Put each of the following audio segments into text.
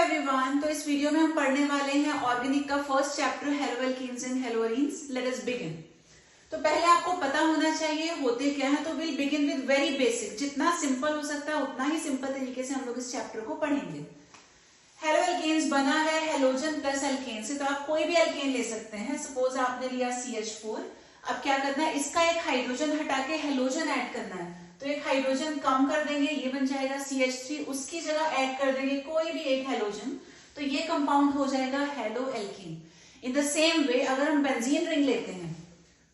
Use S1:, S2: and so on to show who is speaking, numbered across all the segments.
S1: Everyone, तो इस video में हम पढ़ने वाले हैं ऑर्गेनिक का first chapter haloalkanes and haloarenes. Let us begin. तो पहले आपको पता होना चाहिए होते क्या है। तो will begin with very basic, जितना सिंपल हो सकता है उतना ही सिंपल तरीके से हम लोग इस चैप्टर को पढ़ेंगे। हेलो एल्केन्स बना है हेलोजन प्लस एल्केन से। तो आप कोई भी एल्केन ले सकते हैं। सपोज आपने लिया CH4। अब क्या करना है, इसका एक हाइड्रोजन हटा के हेलोजन ऐड करना है। तो एक हाइड्रोजन कम कर देंगे, ये बन जाएगा CH3। उसकी जगह ऐड कर देंगे कोई भी एक हेलोजन, तो ये कंपाउंड हो जाएगा halo alkane. In the same way अगर हम बेंजीन रिंग लेते हैं,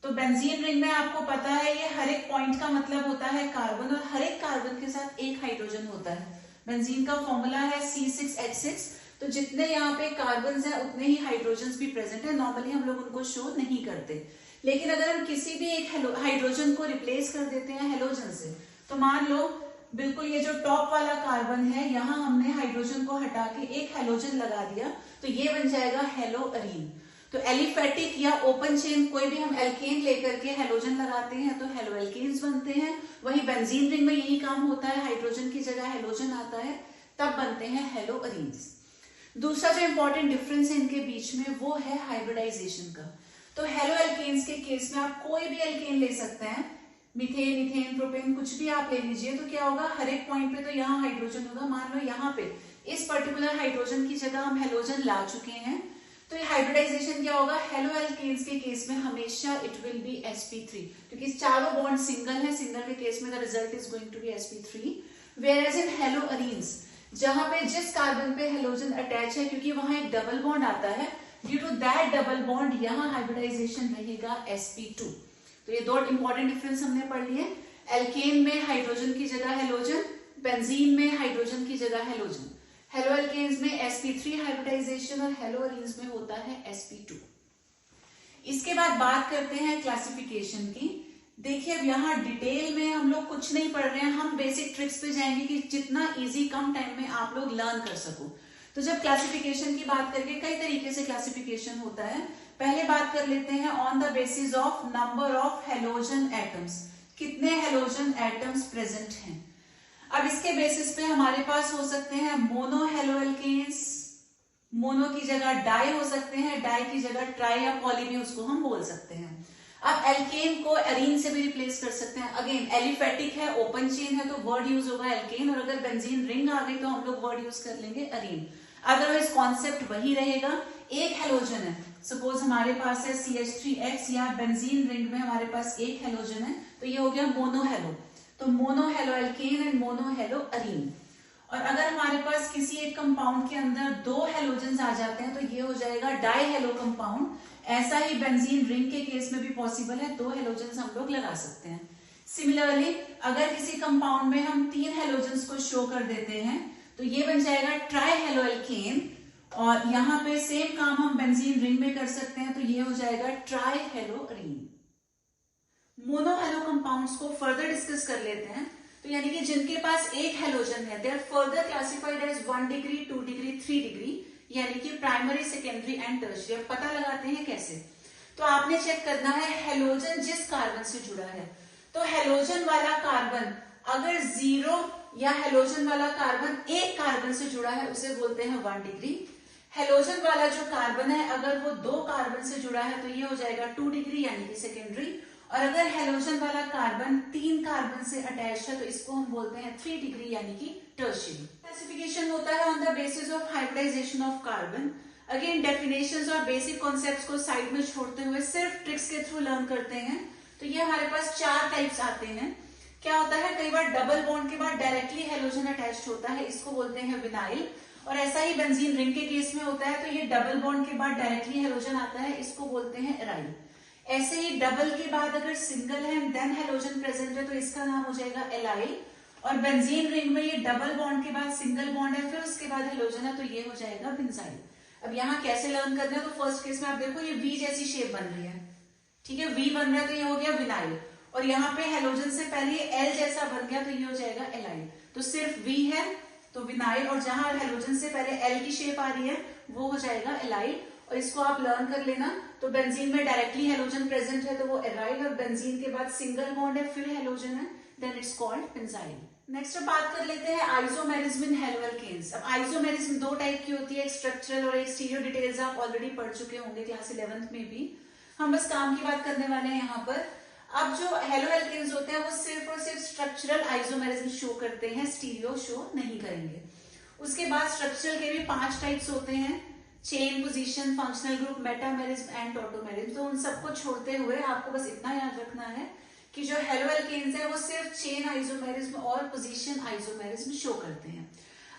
S1: तो बेंजीन रिंग में आपको पता है ये हर एक पॉइंट का मतलब होता है कार्बन, और हर एक कार्बन के साथ एक हाइड्रोजन होता है। बेंजीन का फॉर्मूला है C6H6। तो जितने यहाँ पे कार्बन है उतने ही हाइड्रोजन भी प्रेजेंट है। नॉर्मली हम लोग उनको शो नहीं करते, लेकिन अगर हम किसी भी एक हाइड्रोजन को रिप्लेस कर देते हैं हेलोजन से, तो मान लो बिल्कुल ये जो टॉप वाला कार्बन है, यहाँ हमने हाइड्रोजन को हटा के एक हेलोजन लगा दिया, तो ये बन जाएगा हेलो अरीन। तो एलिफेटिक या ओपन चेन कोई भी हम एल्केन लेकर के हेलोजन लगाते हैं तो हेलो एल्केन्स बनते हैं। वही बेंजीन रिंग में यही काम होता है, हाइड्रोजन की जगह हेलोजन आता है, तब बनते हैं हेलो अरीन्स। दूसरा जो इंपॉर्टेंट डिफरेंस है इनके बीच में वो है हाइब्रिडाइजेशन का। तो हेलो एल्केन्स के केस में आप कोई भी एल्केन ले सकते हैं, मीथेन, इथेन, प्रोपेन, कुछ भी आप ले लीजिए। तो क्या होगा, हर एक पॉइंट पे तो यहाँ हाइड्रोजन होगा। मान लो यहाँ पे इस पर्टिकुलर हाइड्रोजन की जगह हम हेलोजन ला चुके हैं, तो ये हाइब्रिडाइजेशन क्या होगा, हेलो एल्केन्स के केस में हमेशा इट विल बी sp3, क्योंकि चारों बॉन्ड सिंगल है। सिंगल के केस में the result is going to be sp3। Whereas in haloarenes, जहां पे जिस कार्बन पे हेलोजन अटैच है, क्योंकि वहां एक डबल बॉन्ड आता है, due to that double bond यहाँ हाइब्रिडाइजेशन रहेगा sp2। तो ये दो इंपॉर्टेंट डिफरेंस हमने पढ़ लिए। एल्केन में हाइड्रोजन की जगह हेलोजन, बेंजीन में हाइड्रोजन की जगह हेलोजन। हेलो एल्केन्स में sp3 हाइब्रिडाइजेशन और हेलो अरीन्स में होता है sp2। इसके बाद बात करते हैं क्लासिफिकेशन की। देखिए अब यहाँ डिटेल में हम लोग कुछ नहीं पढ़ रहे हैं, हम बेसिक ट्रिक्स पे जाएंगे कि जितना इजी कम टाइम में आप लोग लर्न कर सको। तो जब क्लासिफिकेशन की बात करके कई तरीके से क्लासिफिकेशन होता है। पहले बात कर लेते हैं on the basis of number of halogen atoms, कितने हेलोजन एटम्स प्रेजेंट हैं। अब इसके बेसिस पे हमारे पास हो सकते हैं मोनो हेलो एल्केन्स, मोनो की जगह डाई हो सकते हैं, डाई की जगह ट्राई या पॉली भी उसको हम बोल सकते हैं। अब एल्केन को एरीन से भी रिप्लेस कर सकते हैं। अगेन एलिफेटिक है, ओपन चेन है, तो वर्ड यूज होगा एल्केन, और अगर बेंजीन रिंग आ गई तो हम लोग वर्ड यूज कर लेंगे अरीन। अदरवाइज कॉन्सेप्ट वही रहेगा। एक हेलोजन है, सपोज हमारे पास है CH3X, या बेंजीन रिंग में हमारे पास एक हेलोजन है, तो ये हो गया मोनो हेलो। तो mono halo alkane and mono hello Areen. और अगर हमारे पास किसी एक कंपाउंड के अंदर दो हेलोजन आ जाते हैं, तो ये हो जाएगा डाई हेलो कंपाउंड। ऐसा ही बेंजीन रिंग के केस में भी पॉसिबल है, दो हेलोजन हम लोग लगा सकते हैं। सिमिलरली अगर किसी कंपाउंड में हम तीन हेलोजन को शो कर देते हैं, तो ये बन जाएगा ट्राई हेलो एल्केन। और यहाँ पे सेम काम हम बेंजीन रिंग में कर सकते हैं, तो ये हो जाएगा try hello Areen. Mono hello compounds को फर्दर डिस्कस कर लेते हैं। तो यानी कि जिनके पास एक हेलोजन है, they are further classified as 1 degree, 2 degree, 3 degree, यानी कि प्राइमरी, सेकेंडरी एंड टर्शियरी। अब पता लगाते हैं कैसे। तो आपने चेक करना है हेलोजन जिस कार्बन से जुड़ा है। तो हेलोजन वाला कार्बन अगर 0 या हेलोजन वाला कार्बन एक कार्बन से जुड़ा है, उसे बोलते हैं 1 डिग्री। हेलोजन वाला जो कार्बन है अगर वो दो कार्बन से जुड़ा है, तो ये हो जाएगा 2 डिग्री यानी कि सेकेंडरी। और अगर हेलोजन वाला कार्बन 3 कार्बन से अटैच है, तो इसको हम बोलते हैं 3 डिग्री यानी कि टर्शियरी। क्लासिफिकेशन होता है on the basis of hybridisation of carbon. Again definitions और बेसिक कॉन्सेप्ट्स को साइड में छोड़ते हुए सिर्फ ट्रिक्स के थ्रू लर्न करते हैं। तो ये हमारे पास 4 टाइप्स आते हैं। क्या होता है, कई बार डबल बॉन्ड के बाद डायरेक्टली हेलोजन अटैच होता है, इसको बोलते हैं विनाइल। और ऐसा ही बेंजीन रिंग के केस में होता है, तो ये डबल बॉन्ड के बाद डायरेक्टली हेलोजन आता है, इसको बोलते हैं एराइल। ऐसे ही डबल के बाद अगर सिंगल है देन हेलोजन प्रेजेंट है, तो इसका नाम हो जाएगा एलाइल। और बेंजीन रिंग में ये डबल बॉन्ड के बाद सिंगल बॉन्ड है, फिर उसके बाद हेलोजन है, तो ये हो जाएगा बेंजाइल। अब यहाँ कैसे लर्न करना है, तो फर्स्ट केस में आप देखो ये वी जैसी शेप बन रही है, ठीक है, वी बन रहा है, तो ये हो गया विनाइल। और यहाँ पे हेलोजन से पहले एल जैसा बन गया, तो ये हो जाएगा एलाइल। तो सिर्फ वी है तो विनाइल, और जहां हेलोजन से पहले एल की शेप आ रही है वो हो जाएगा एलाइल। और इसको आप लर्न कर लेना। तो बेंजीन में डायरेक्टली हेलोजन प्रेजेंट है, तो वो एराइल, और बेंजीन के बाद सिंगल बॉन्ड है फिर हेलोजन है, then it's called benzyl. Next अब बात कर लेते हैं आइसोमेरिज्म इन हेलो एल्केन्स। अब आइसोमेरिज्म दो टाइप की होती है, एक स्ट्रक्चरल और एक स्टीरियो। डिटेल्स आप ऑलरेडी पढ़ चुके होंगे क्लास 11th में भी। हम बस काम की बात करने वाले हैं यहाँ पर। अब जो हेलो एल्केन्स होते हैं वो सिर्फ और सिर्फ स्ट्रक्चरल आइसोमेरिज्म शो करते हैं, स्टीरियो शो नहीं करेंगे। उसके बाद स्ट्रक्चरल के भी 5 टाइप्स होते हैं, chain, position, functional group, metamerism and tautomerism. तो उन सबको छोड़ते हुए आपको बस इतना याद रखना है कि जो हेलो एल्केन्स है वो सिर्फ चेन आइसोमेरिज्म और पोजीशन आइसोमेरिज्म शो करते हैं।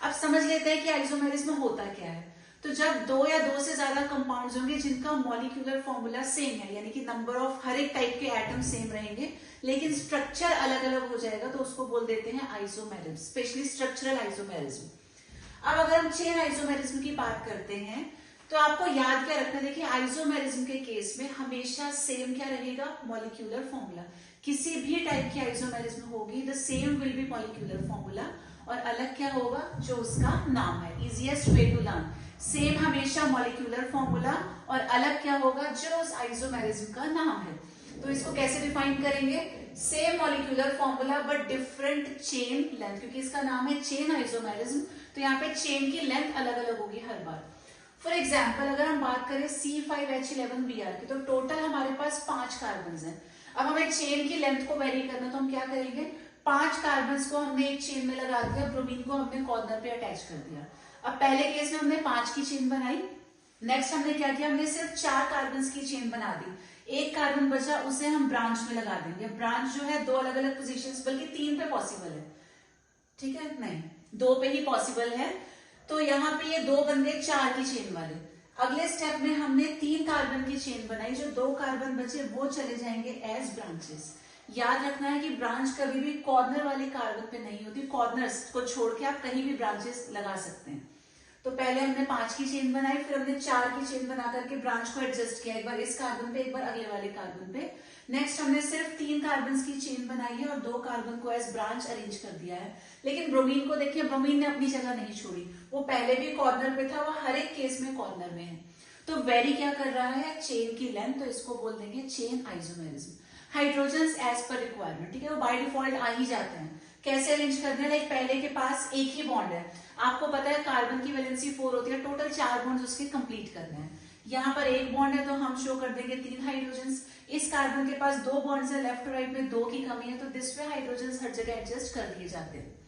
S1: अब समझ लेते हैं कि आइसोमेरिज्म होता क्या है। तो जब 2 या 2 से ज्यादा कंपाउंड्स होंगे जिनका मॉलिक्यूलर फॉर्मूला सेम है, यानी कि नंबर ऑफ हर एक टाइप के एटम सेम रहेंगे लेकिन स्ट्रक्चर अलग अलग हो जाएगा, तो उसको बोल देते हैं आइसोमेरिज्म, स्पेशली स्ट्रक्चरल आइसोमेरिज्म। अब अगर हम चेन आइसोमेरिज्म की बात करते हैं तो आपको याद क्या रखना है, देखिए आइसोमेरिज्म के केस में हमेशा सेम क्या रहेगा, मॉलिक्यूलर फॉर्मूला। किसी भी टाइप की आइसोमेरिज्म होगी the same will be molecular formula, और अलग क्या होगा, जो उसका नाम है। Easiest way to learn, same हमेशा मॉलिक्यूलर फॉर्मूला और अलग क्या होगा, जो उस आइसोमेरिज्म का नाम है। तो इसको कैसे डिफाइन करेंगे, same molecular formula but different chain length, क्योंकि इसका नाम है चेन आइसोमेरिज्म, तो यहाँ पे चेन की लेंथ अलग अलग होगी हर बार। फॉर एग्जाम्पल अगर हम बात करें C5H11Br की, तो टोटल हमारे पास 5 कार्बन है। अब हमें चेन की लेंथ को वेरी करना, तो हम क्या करेंगे, 5 कार्बन को हमने एक चेन में लगा दिया, ब्रोमीन को हमने कॉर्नर पे अटैच कर दिया। अब पहले केस में हमने 5 की चेन बनाई, नेक्स्ट हमने क्या किया, हमने सिर्फ 4 कार्बन की चेन बना दी, एक कार्बन बचा उसे हम ब्रांच में लगा देंगे। ब्रांच जो है 2 अलग अलग पोजीशंस, बल्कि 3 पे पॉसिबल है, ठीक है, नहीं 2 पे ही पॉसिबल है। तो यहाँ पे ये 2 बन गए 4 की चेन वाले। अगले स्टेप में हमने 3 कार्बन की चेन बनाई, जो 2 कार्बन बचे वो चले जाएंगे एज ब्रांचेस। याद रखना है कि ब्रांच कभी भी कॉर्नर वाले कार्बन पे नहीं होती, कॉर्नर्स को छोड़ के आप कहीं भी ब्रांचेस लगा सकते हैं। तो पहले हमने 5 की चेन बनाई, फिर हमने 4 की चेन बना करके ब्रांच को एडजस्ट किया, एक बार इस कार्बन पे एक बार अगले वाले कार्बन पे। नेक्स्ट हमने सिर्फ 3 कार्बन की चेन बनाई है और 2 कार्बन को एज ब्रांच अरेंज कर दिया है। लेकिन ब्रोमीन को देखिए, ब्रोमीन ने अपनी जगह नहीं छोड़ी, वो पहले भी कॉर्नर पे था, वो हर एक केस में कॉर्नर में है। तो वेरी क्या कर रहा है, चेन की लेंथ, तो इसको बोल देंगे chain isomerism. Hydrogen as per requirement, ठीक है, वो बाय डिफॉल्ट आ ही जाते हैं। कैसे अरेंज करते हैं, लाइक पहले के पास एक ही बॉन्ड है, आपको पता है कार्बन की वैलेंसी 4 होती है, टोटल 4 बॉन्ड उसके कंप्लीट करने हैं। यहाँ पर एक बॉन्ड है तो हम शो कर देंगे 3 हाइड्रोजन। इस कार्बन के पास 2 बॉन्ड्स है, लेफ्ट और राइट में 2 की कमी है, तो दिस वे हाइड्रोजन हर जगह एडजस्ट कर दिए जाते हैं।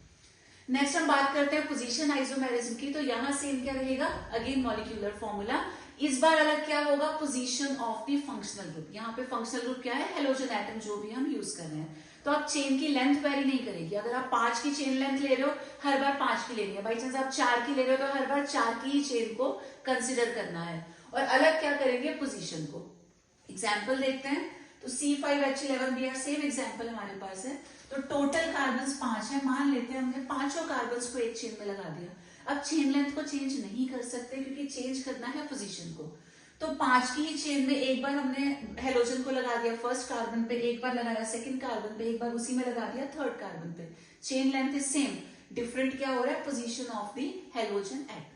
S1: नेक्स्ट हम बात करते हैं पोजीशन आइसोमेरिज्म की, तो यहाँ सेम क्या रहेगा, अगेन मॉलिक्यूलर फॉर्मूला। इस बार अलग क्या होगा, position of the functional group. यहाँ पे फंक्शनल ग्रुप क्या है, हेलोजन एटम जो भी हम यूज कर रहे हैं। तो आप चेन की लेंथ वेरी नहीं करेगी, अगर आप 5 की चेन लेंथ ले रहे हो हर बार 5 की लेनी है, बाई चांस आप 4 की ले रहे हो तो हर बार 4 की ही चेन को कंसिडर करना है। और अलग क्या करेंगे, पोजीशन को। एग्जाम्पल देखते हैं, तो C5H11Br सेम एग्जाम्पल हमारे पास है। तो टोटल कार्बन 5 है, मान लेते हैं हमने 5 कार्बन को एक चेन में लगा दिया। अब चेन लेंथ को चेंज नहीं कर सकते क्योंकि चेंज करना है पोजीशन को। तो 5 की ही चेन में एक बार हमने हेलोजन को लगा दिया फर्स्ट कार्बन पे, एक बार लगाया सेकंड कार्बन पे, एक बार उसी में लगा दिया थर्ड कार्बन पे। Chain length is same, different क्या हो रहा है, position of the halogen atom.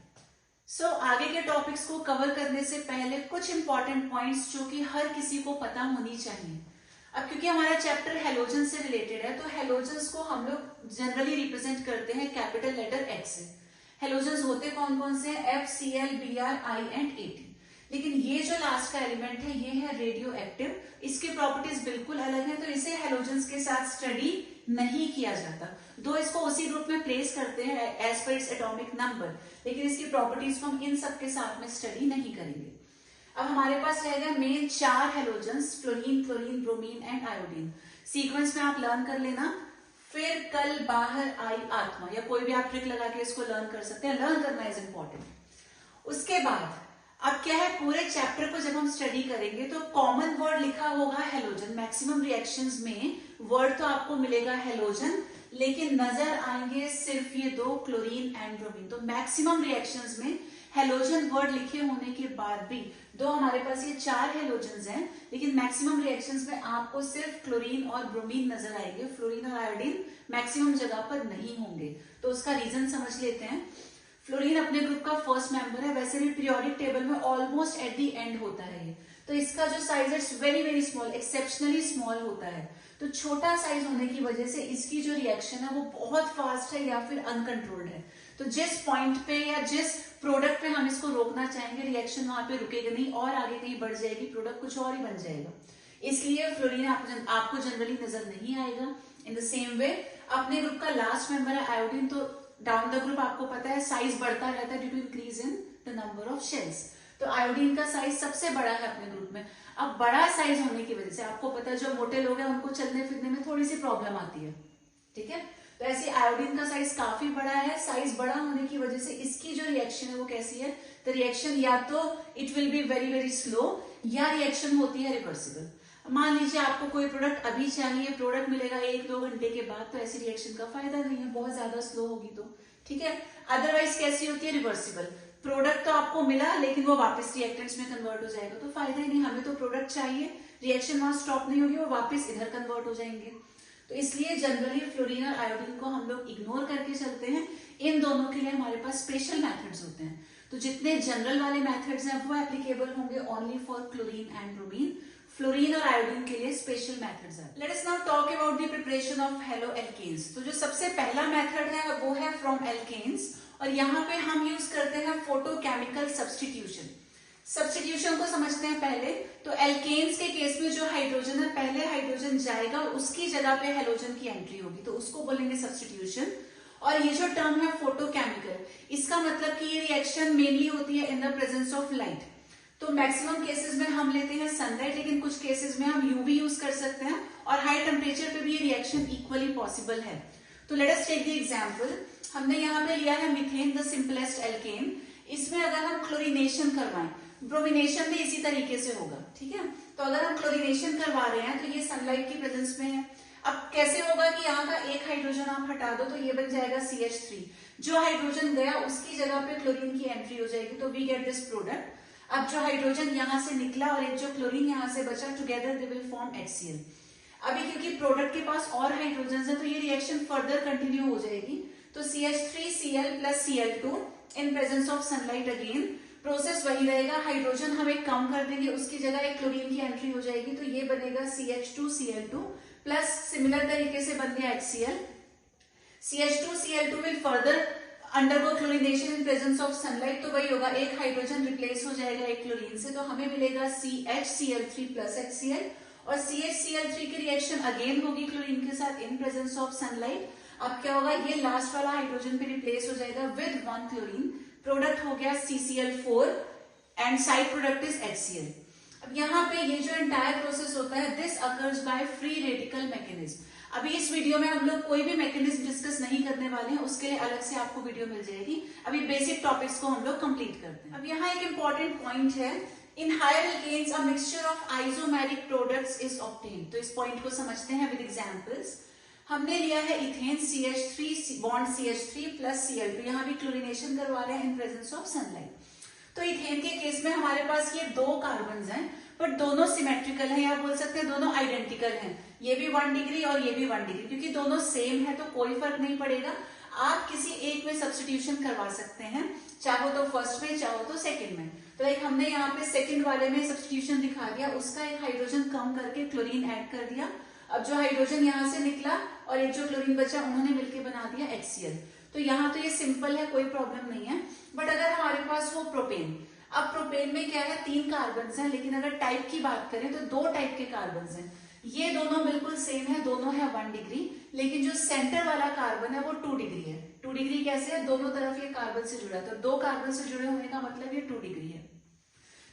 S1: So आगे के टॉपिक्स को कवर करने से पहले कुछ इंपॉर्टेंट पॉइंट्स जो कि हर किसी को पता होनी चाहिए। अब क्योंकि हमारा चैप्टर हेलोजन से रिलेटेड है, तो हेलोजन्स को हम लोग जनरली रिप्रेजेंट करते हैं कैपिटल लेटर एक्स से। हेलोजन्स होते कौन कौन से हैं, FCl, Br, I and At। लेकिन ये जो लास्ट का एलिमेंट है ये है रेडियो एक्टिव, इसकी प्रॉपर्टीज बिल्कुल अलग है, तो इसे हेलोजन्स के साथ स्टडी नहीं किया जाता। दो इसको उसी ग्रुप में प्लेस करते हैं as per its atomic number, लेकिन इसकी प्रॉपर्टीज को हम इन सब के साथ में स्टडी नहीं करेंगे। अब हमारे पास रहेगा main 4 halogens, fluorine, chlorine, bromine and iodine. Sequence में आप लर्न कर लेना, फिर कल बाहर आई आत्मा, या कोई भी आप ट्रिक लगा के इसको लर्न कर सकते हैं। लर्न करना इज इंपॉर्टेंट। उसके बाद अब क्या है, पूरे चैप्टर को जब हम स्टडी करेंगे तो कॉमन वर्ड लिखा होगा हेलोजन। मैक्सिमम रिएक्शंस में वर्ड तो आपको मिलेगा हेलोजन, लेकिन नजर आएंगे सिर्फ ये 2, क्लोरीन एंड ब्रोमीन। तो मैक्सिमम रिएक्शंस में हेलोजन वर्ड लिखे होने के बाद भी, दो हमारे पास ये 4 हेलोजन्स हैं, लेकिन मैक्सिमम रिएक्शंस में आपको सिर्फ क्लोरीन और ब्रोमीन नजर आएंगे, फ्लोरीन और आयोडीन मैक्सिमम जगह पर नहीं होंगे। तो उसका रीजन समझ लेते हैं। फ्लोरीन अपने ग्रुप का फर्स्ट मेंबर है, वैसे भी पीरियोडिक टेबल में ऑलमोस्ट एट द एंड होता है ये, तो इसका जो साइज है very very small, exceptionally small होता है। तो छोटा साइज होने की वजह से इसकी जो रिएक्शन है वो बहुत फास्ट है या फिर अनकंट्रोल्ड है। तो जिस पॉइंट पे या जिस प्रोडक्ट पे हम इसको रोकना चाहेंगे, रिएक्शन वहां पे रुकेगा नहीं और आगे कहीं बढ़ जाएगी, प्रोडक्ट कुछ और ही बन जाएगा। इसलिए फ्लोरीन आपको जनरली नजर नहीं आएगा। इन द सेम वे अपने ग्रुप का लास्ट मेंबर है आयोडीन, तो डाउन द ग्रुप आपको पता है साइज बढ़ता रहता है due to increase in the number of shells. तो आयोडीन का साइज सबसे बड़ा है अपने ग्रुप में। अब बड़ा साइज होने की वजह से आपको पता है जो मोटे लोग हैं उनको चलने फिरने में थोड़ी सी प्रॉब्लम आती है, ठीक है। तो ऐसे आयोडीन का साइज काफी बड़ा है। साइज बड़ा होने की वजह से इसकी जो रिएक्शन है वो कैसी है, तो रिएक्शन या तो it will be very very slow या रिएक्शन होती है रिवर्सिबल। मान लीजिए आपको कोई प्रोडक्ट अभी चाहिए, प्रोडक्ट मिलेगा 1-2 घंटे के बाद, तो ऐसी रिएक्शन का फायदा नहीं है, बहुत ज्यादा स्लो होगी तो, ठीक है। अदरवाइज कैसी होती है, रिवर्सिबल। प्रोडक्ट तो आपको मिला लेकिन वो वापस रिएक्टेंट्स में कन्वर्ट हो जाएगा, तो फायदा ही नहीं। हमें तो प्रोडक्ट चाहिए, रिएक्शन वहां स्टॉप नहीं होगी, वो वापस इधर कन्वर्ट हो जाएंगे। तो इसलिए जनरली फ्लोरीन और आयोडीन को हम लोग इग्नोर करके चलते हैं। इन दोनों के लिए हमारे पास स्पेशल मेथड्स होते हैं। तो जितने जनरल वाले मेथड्स हैं वो एप्लीकेबल होंगे only for chlorine and bromine. Fluorine और आयोडीन के लिए स्पेशल मेथड्स हैं। Let us now talk about the preparation of haloalkanes. तो जो सबसे पहला मेथड है वो है फ्रॉम एल्केन्स, और यहाँ पे हम यूज करते हैं फोटोकेमिकल सब्स्टिट्यूशन। सब्स्टिट्यूशन को समझते हैं पहले। तो एल्केन्स के केस में जो हाइड्रोजन है, पहले हाइड्रोजन जाएगा और उसकी जगह पे हेलोजन की एंट्री होगी, तो उसको बोलेंगे सब्स्टिट्यूशन। और ये जो टर्म है फोटोकेमिकल, इसका मतलब कि ये रिएक्शन मेनली होती है in the presence of light. तो मैक्सिमम केसेस में हम लेते हैं सनलाइट, लेकिन कुछ केसेस में हम यूवी यूज कर सकते हैं, और हाई टेम्परेचर पे भी ये रिएक्शन इक्वली पॉसिबल है। तो let us take the example. हमने यहाँ पे लिया है मीथेन, द सिंपलेस्ट एल्केन। इसमें अगर हम क्लोरीनेशन करवाएं, ब्रोमिनेशन भी इसी तरीके से होगा, ठीक है। तो अगर हम क्लोरीनेशन करवा रहे हैं तो ये सनलाइट की प्रेजेंस में है। अब कैसे होगा कि यहाँ का एक हाइड्रोजन आप हटा दो तो ये बन जाएगा CH3। जो हाइड्रोजन गया उसकी जगह पे क्लोरीन की एंट्री हो जाएगी, तो वी गेट दिस प्रोडक्ट। अब जो हाइड्रोजन यहाँ से निकला और एक जो क्लोरीन यहाँ से बचा, together they will form HCl। अभी क्योंकि प्रोडक्ट के पास और हाइड्रोजन है तो ये रिएक्शन फर्दर कंटिन्यू हो जाएगी। तो CH3Cl plus Cl2 in presence of sunlight again process वही रहेगा। हाइड्रोजन हम एक कम कर देंगे, उसकी जगह एक क्लोरीन की एंट्री हो जाएगी, तो ये बनेगा CH2Cl2 प्लस सिमिलर तरीके से बन गया HCl। CH2Cl2 will further undergo chlorination in presence of sunlight, तो वही होगा, एक हाइड्रोजन रिप्लेस हो जाएगा एक क्लोरीन से, तो हमें मिलेगा CHCl3 प्लस HCl। और CHCl3 की रिएक्शन अगेन होगी क्लोरीन के साथ इन प्रेजेंस ऑफ सनलाइट। अब क्या होगा, ये लास्ट वाला हाइड्रोजन पे रिप्लेस हो जाएगा विद 1 क्लोरीन, प्रोडक्ट हो गया CCl4 and side product is HCl। अब यहाँ पे ये जो एंटायर प्रोसेस होता है, this occurs by free radical mechanism. अभी इस वीडियो में हम लोग कोई भी मैकेनिज्म डिस्कस नहीं करने वाले हैं, उसके लिए अलग से आपको वीडियो मिल जाएगी। अभी बेसिक टॉपिक्स को हम लोग कंप्लीट करते हैं। अब यहाँ एक इंपॉर्टेंट पॉइंट है, in higher alkanes a mixture of isomeric products is obtained. तो इस पॉइंट को समझते हैं विद एग्जांपल्स। हमने लिया है ethane CH3 bond CH3 plus Cl2, यहाँ भी क्लोरीनेशन करवा रहे हैं इन प्रेजेंस ऑफ सनलाइट। तो इथेन के केस में हमारे पास ये 2 कार्बन हैं, बट दोनों सिमेट्रिकल हैं, या बोल सकते हैं दोनों आइडेंटिकल हैं। ये भी 1 डिग्री और ये भी 1 डिग्री, क्योंकि दोनों सेम है तो कोई फर्क नहीं पड़ेगा। आप किसी एक में सब्स्टिट्यूशन करवा सकते हैं, चाहो तो फर्स्ट में चाहो तो सेकंड में। तो लाइक हमने यहाँ पे सेकंड वाले में सब्स्टिट्यूशन दिखा दिया, उसका एक हाइड्रोजन कम करके क्लोरीन ऐड कर दिया। अब जो हाइड्रोजन यहाँ से निकला और एक जो क्लोरीन बचा, उन्होंने मिलकर बना दिया HCl। तो यहाँ तो ये सिंपल है, कोई प्रॉब्लम नहीं है। बट अगर हमारे पास हो प्रोपेन, अब प्रोपेन में क्या है, 3 कार्बन हैं, लेकिन अगर टाइप की बात करें तो 2 टाइप के कार्बन हैं। ये दोनों बिल्कुल सेम है, दोनों है 1 डिग्री, लेकिन जो सेंटर वाला कार्बन है वो 2 डिग्री है। 2 डिग्री कैसे है, दोनों तरफ ये कार्बन से जुड़ा है, तो 2 कार्बन से जुड़े होने का मतलब ये 2 डिग्री है।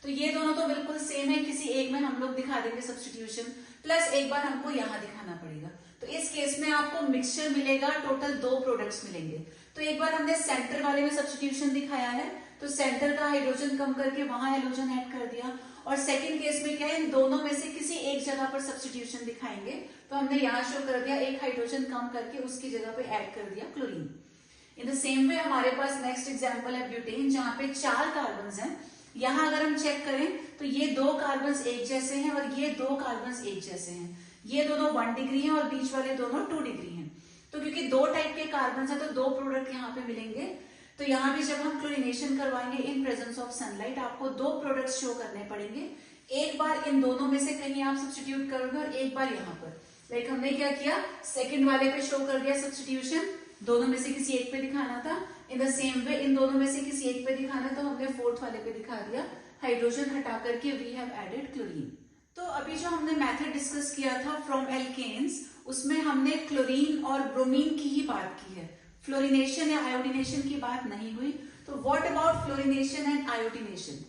S1: तो ये दोनों तो बिल्कुल सेम है, किसी एक में हम लोग दिखा देंगे सब्स्टिट्यूशन, प्लस एक बार हमको यहाँ दिखाना पड़ेगा। तो इस केस में आपको मिक्सचर मिलेगा, टोटल 2 प्रोडक्ट्स मिलेंगे। तो एक बार हमने सेंटर वाले में सब्स्टिट्यूशन दिखाया है, तो सेंटर का हाइड्रोजन कम करके वहां हेलोजन ऐड कर दिया। और सेकंड केस में क्या है, इन दोनों में से किसी एक जगह पर सब्स्टिट्यूशन दिखाएंगे, तो हमने यहाँ शो कर दिया, एक हाइड्रोजन कम करके उसकी जगह पे ऐड कर दिया chlorine. In the same way हमारे पास नेक्स्ट एग्जांपल है ब्यूटेन, जहाँ पे 4 कार्बन हैं। यहाँ अगर हम चेक करें तो ये 2 कार्बन एक जैसे हैं और ये 2 कार्बन एक जैसे हैं। ये दोनों 1 डिग्री हैं और बीच वाले दोनों 2 डिग्री हैं। तो क्योंकि 2 टाइप के कार्बन हैं तो 2 प्रोडक्ट यहाँ पे मिलेंगे। तो यहाँ भी जब हम क्लोरीनेशन करवाएंगे इन प्रेजेंस ऑफ सनलाइट, आपको 2 प्रोडक्ट्स शो करने पड़ेंगे। एक बार इन दोनों में से कहीं आप सब्स्टिट्यूट करोगे और एक बार यहाँ पर। लाइक हमने क्या किया, सेकंड वाले पे शो कर दिया सब्स्टिट्यूशन, दोनों में से किसी एक पे दिखाना था। इन द सेम वे इन दोनों में से किसी एक पे दिखाना, तो हमने फोर्थ वाले पे दिखा दिया। हाइड्रोजन हटा करके वी हैव एडेड क्लोरीन। तो अभी जो हमने मेथड डिस्कस किया था फ्रॉम एल्केन्स, उसमें हमने क्लोरीन और ब्रोमीन की ही बात की है, फ्लोरिनेशन या आयोडीनेशन की बात नहीं हुई। तो what about fluorination and iodination?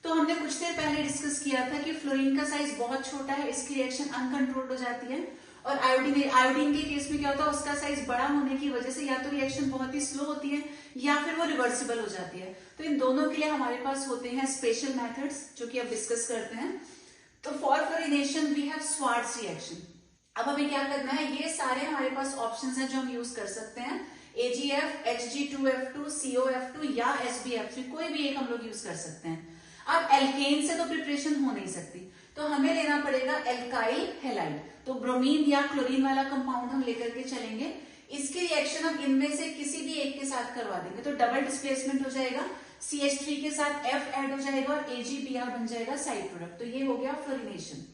S1: तो हमने कुछ देर पहले डिस्कस किया था कि फ्लोरीन का साइज बहुत छोटा है, इसकी रिएक्शन अनकंट्रोल्ड हो जाती है, और आयोडीन के केस में क्या होता है, उसका साइज बड़ा होने की वजह से या तो रिएक्शन बहुत ही स्लो होती है या फिर वो रिवर्सिबल हो जाती है। तो इन दोनों के लिए हमारे पास होते हैं स्पेशल मेथड्स जो कि अब डिस्कस करते हैं। तो for fluorination we have Swarts reaction. अब हमें क्या करना है, ये सारे हमारे पास ऑप्शंस हैं जो हम यूज कर सकते हैं, AgF, Hg2F2, COF2 या SbF3, कोई भी एक हम लोग यूज कर सकते हैं। अब एल्केन से तो प्रिपरेशन हो नहीं सकती, तो हमें लेना पड़ेगा एल्काइल हैलाइड। तो ब्रोमीन या क्लोरीन वाला कंपाउंड हम लेकर के चलेंगे, इसकी रिएक्शन हम इनमें से किसी भी एक के साथ करवा देंगे, तो डबल डिस्प्लेसमेंट हो जाएगा, CH3 के साथ F ऐड हो जाएगा और AgBr बन जाएगा साइड प्रोडक्ट। तो ये हो गया फ्लोरिनेशन।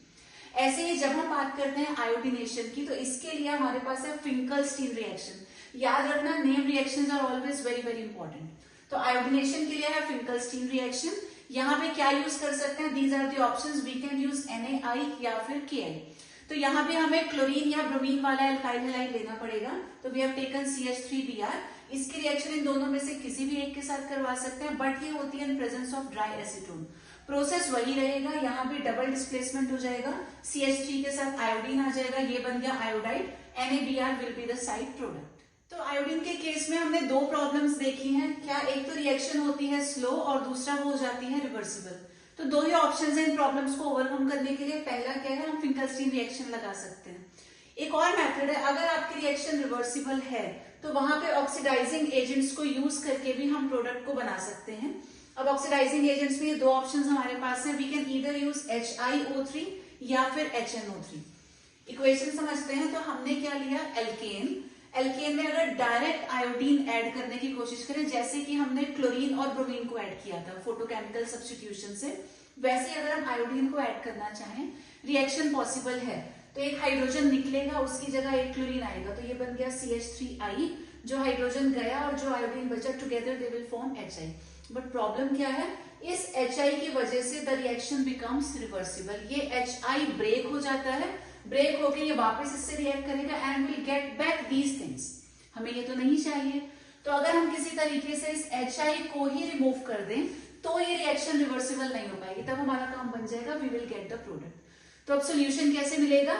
S1: ऐसे ही जब हम बात करते हैं आयोडीनेशन की, तो इसके लिए हमारे पास है फिंकलस्टीन रिएक्शन। याद रखना, name reactions are always very very important. तो आयोडीनेशन के लिए है फिंकलस्टीन रिएक्शन। यहाँ पे क्या यूज कर सकते हैं, these are the options, we can use NaI या फिर Ki। तो यहाँ पे हमें क्लोरीन या ब्रोमीन वाला एल्काइल हैलाइड लेना पड़ेगा, तो वी हैव टेकन CH3Br। इसकी रिएक्शन इन दोनों में से किसी भी एक के साथ करवा सकते हैं, बट ये होती है इन presence of dry acetone. Process वही रहेगा, यहाँ पे डबल डिस्प्लेसमेंट हो जाएगा, CH3 के साथ आयोडीन आ जाएगा, ये बन गया iodide, NaBr will be the side product. तो आयोडीन के केस में हमने दो प्रॉब्लम्स देखी हैं, क्या, एक तो रिएक्शन होती है स्लो और दूसरा वो हो जाती है रिवर्सिबल। तो दो ही ऑप्शंस हैं इन प्रॉब्लम्स को ओवरकम करने के लिए। पहला क्या है, हम फिंकलस्टीन रिएक्शन लगा सकते हैं। एक और मेथड है, अगर आपकी रिएक्शन रिवर्सिबल है तो वहां पे ऑक्सीडाइजिंग एजेंट्स को यूज करके भी हम प्रोडक्ट को बना सकते हैं। अब ऑक्सीडाइजिंग एजेंट्स में दो ऑप्शंस हमारे पास हैं, we can either use HiO3 या फिर HNO3। इक्वेशन समझते हैं, तो हमने क्या लिया, एल्केन। एल्केन में अगर डायरेक्ट आयोडीन ऐड करने की कोशिश करें, जैसे कि हमने क्लोरीन और ब्रोमीन को ऐड किया था फोटोकेमिकल सब्स्टिट्यूशन से, वैसे अगर हम आयोडीन को ऐड करना चाहें, रिएक्शन पॉसिबल है, तो एक हाइड्रोजन निकलेगा, उसकी जगह एक क्लोरीन आएगा, तो ये बन गया CH3I। जो हाइड्रोजन गया और जो आयोडीन बचा, together they will form HI। But problem क्या है, इस HI की वजह से द रिएक्शन बिकम्स रिवर्सिबल। ये HI ब्रेक हो जाता है, ब्रेक होके ये वापस इससे रिएक्ट करेगा and will get back these things. हमें ये तो नहीं चाहिए, तो अगर हम किसी तरीके से इस HI को ही रिमूव कर दें तो ये रिएक्शन रिवर्सिबल नहीं हो पाएगी, तब हमारा काम बन जाएगा, we will get the product. तो अब सोल्यूशन कैसे मिलेगा,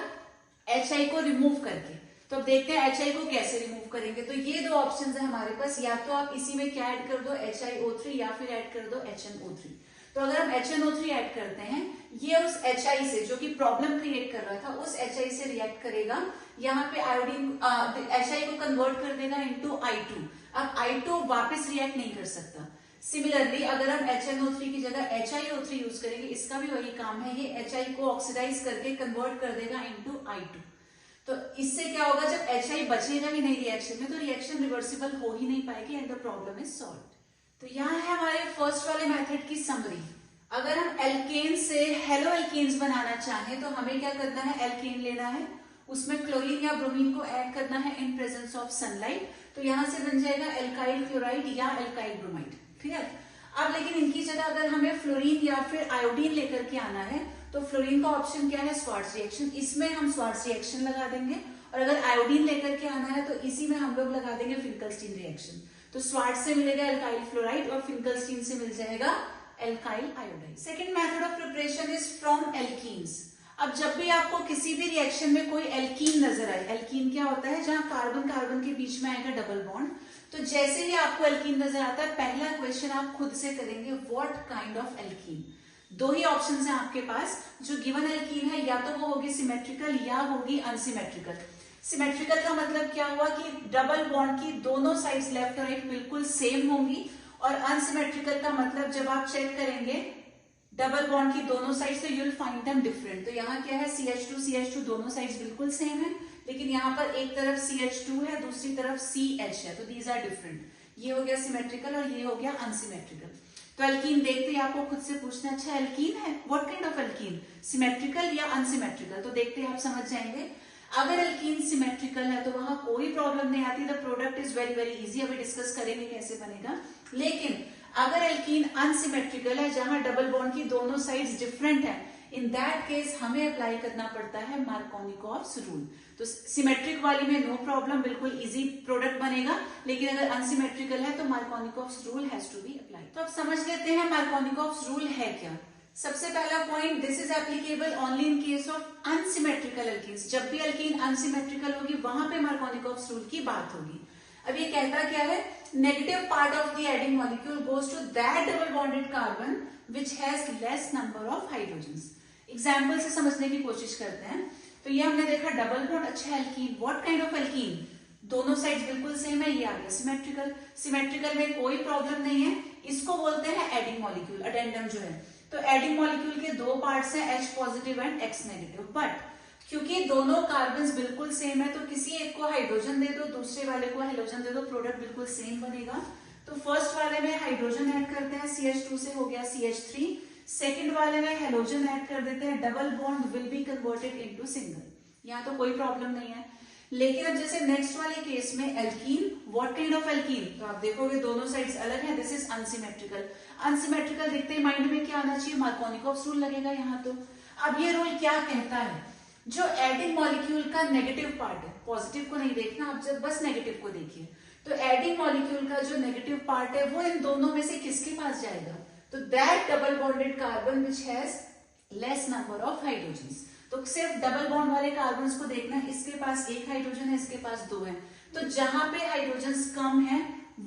S1: HI को रिमूव करके। तो अब देखते हैं HI को कैसे रिमूव करेंगे। तो ये दो ऑप्शन है हमारे पास, या तो आप इसी में क्या ऐड कर दो, HiO3, या फिर ऐड कर दो HNO3। तो अगर हम HNO3 ऐड करते हैं, ये उस HI से, जो कि प्रॉब्लम क्रिएट कर रहा था, उस HI से रिएक्ट करेगा, यहाँ पे आयोडीन HI को कन्वर्ट कर देगा इनटू I2। अब I2 वापस रिएक्ट नहीं कर सकता। सिमिलरली अगर हम HNO3 की जगह HiO3 यूज करेंगे, इसका भी वही काम है, ये HI को ऑक्सीडाइज करके कन्वर्ट कर देगा इनटू I2। तो इससे क्या होगा, जब HI बचेगा ही नहीं रिएक्शन में, तो रिएक्शन रिवर्सिबल हो ही नहीं पाएगी and the problem is solved. तो यहाँ है हमारे फर्स्ट वाले मेथड की समरी। अगर हम एल्केन से हेलो एल्केन्स बनाना चाहें, तो हमें क्या करना है, एल्केन लेना है, उसमें क्लोरीन या ब्रोमीन को ऐड करना है इन प्रेजेंस ऑफ सनलाइट, तो यहाँ से बन जाएगा एल्काइल क्लोराइड या एल्काइल ब्रोमाइड। क्लियर। अब लेकिन इनकी जगह अगर हमें फ्लोरीन या फिर आयोडीन लेकर के आना है, तो फ्लोरीन का ऑप्शन क्या है, स्वार्ट्ज रिएक्शन, इसमें हम स्वार्ट्ज रिएक्शन लगा देंगे, और अगर आयोडीन लेकर के आना है तो इसी में हम लोग लगा देंगे फिंकलस्टीन रिएक्शन। तो स्वार्ट्ज से मिलेगा एल्काइल फ्लोराइड और फिंकलस्टीन से मिल जाएगा alkyl iodide. Second method of preparation is from alkenes. अब जब भी आपको किसी भी रिएक्शन में कोई एल्कीन नजर आए, एल्कीन क्या होता है, जहां कार्बन कार्बन के बीच में आएगा डबल बॉन्ड, तो जैसे ही आपको एल्कीन नजर आता है, पहला क्वेश्चन आप खुद से करेंगे, व्हाट काइंड ऑफ एल्कीन। दो ही ऑप्शन हैं आपके पास, जो गिवन एल्कीन है या तो वो होगी सिमेट्रिकल या होगी अनसिमेट्रिकल। सिमेट्रिकल का मतलब क्या हुआ कि डबल बॉन्ड की दोनों साइड्स लेफ्ट और राइट बिल्कुल सेम होंगी, और अनसिमेट्रिकल का मतलब जब आप चेक करेंगे डबल बॉन्ड की दोनों साइड्स, तो you will find them different. तो यहाँ क्या है, CH2 दोनों साइड्स बिल्कुल सेम है, लेकिन यहाँ पर एक तरफ CH2 है, दूसरी तरफ CH है, तो दीज आर डिफरेंट। ये हो गया सिमेट्रिकल और ये हो गया अनसिमेट्रिकल। तो एल्कीन देखते ही आपको खुद से पूछना, अच्छा एल्कीन है, what kind of alkene, symmetrical या अनसिमेट्रिकल? तो देखते ही आप समझ जाएंगे। अगर एल्कीन सिमेट्रिकल है तो वहां कोई प्रॉब्लम नहीं आती, the product is very very easy, अभी डिस्कस करेंगे कैसे बनेगा। लेकिन अगर एल्कीन अनसिमेट्रिकल है, जहां डबल बॉन्ड की दोनों साइड्स डिफरेंट है, इन दैट केस हमें अप्लाई करना पड़ता है मार्कोनिकॉव्स रूल। तो सिमेट्रिक वाली में नो प्रॉब्लम, बिल्कुल इजी प्रोडक्ट बनेगा, लेकिन अगर अनसिमेट्रिकल है तो Markovnikov's rule has to be apply. तो अब समझ लेते हैं मार्कोनिकॉव्स रूल है क्या। सबसे पहला point, this is applicable only in case of unsymmetrical alkenes. जब भी एल्कीन अनसिमेट्रिकल होगी वहां पे मार्कोनिकॉव्स रूल की बात होगी। अब ये कहता क्या है, negative part of the adding molecule goes to that double bonded carbon which has less number of hydrogens. Example से समझने की कोशिश करते हैं। तो ये हमने देखा डबल बॉन्ड, अच्छा alkene, what kind of alkene, दोनों साइड्स बिल्कुल सेम है, ये आ गया सिमेट्रिकल। सिमेट्रिकल में कोई प्रॉब्लम नहीं है, इसको बोलते हैं एडिंग मॉलिक्यूल, अडेंडम जो है। तो एडिंग मॉलिक्यूल के दो पार्ट्स हैं, H positive and X negative, but क्योंकि दोनों कार्बन्स बिल्कुल सेम है तो किसी एक को हाइड्रोजन दे दो, दूसरे वाले को हेलोजन दे दो, प्रोडक्ट बिल्कुल सेम बनेगा। तो फर्स्ट वाले में हाइड्रोजन ऐड करते हैं, CH2 से हो गया CH3। सेकंड वाले में हेलोजन ऐड कर देते हैं, double bond will be converted into single. यहाँ तो कोई प्रॉब्लम नहीं है। लेकिन अब जैसे नेक्स्ट वाले केस में alkene, what kind of alkene, तो आप देखोगे दोनों साइड्स अलग है, दिस इज अनसिमेट्रिकल। अनसिमेट्रिकल देखते ही माइंड में क्या आना चाहिए, मार्कोनिकॉव्स रूल लगेगा यहाँ। तो अब ये रूल क्या कहता है, जो एडिंग मॉलिक्यूल का नेगेटिव पार्ट है, पॉजिटिव को नहीं देखना आप, जब बस नेगेटिव को देखिए, तो एडिंग मॉलिक्यूल का जो नेगेटिव पार्ट है वो इन दोनों में से किसके पास जाएगा, तो that double bonded carbon which has less number of hydrogens. तो सिर्फ डबल बॉन्ड वाले कार्बन्स को देखना, इसके पास एक हाइड्रोजन है, इसके पास दो है, तो जहां पे हाइड्रोजन्स कम है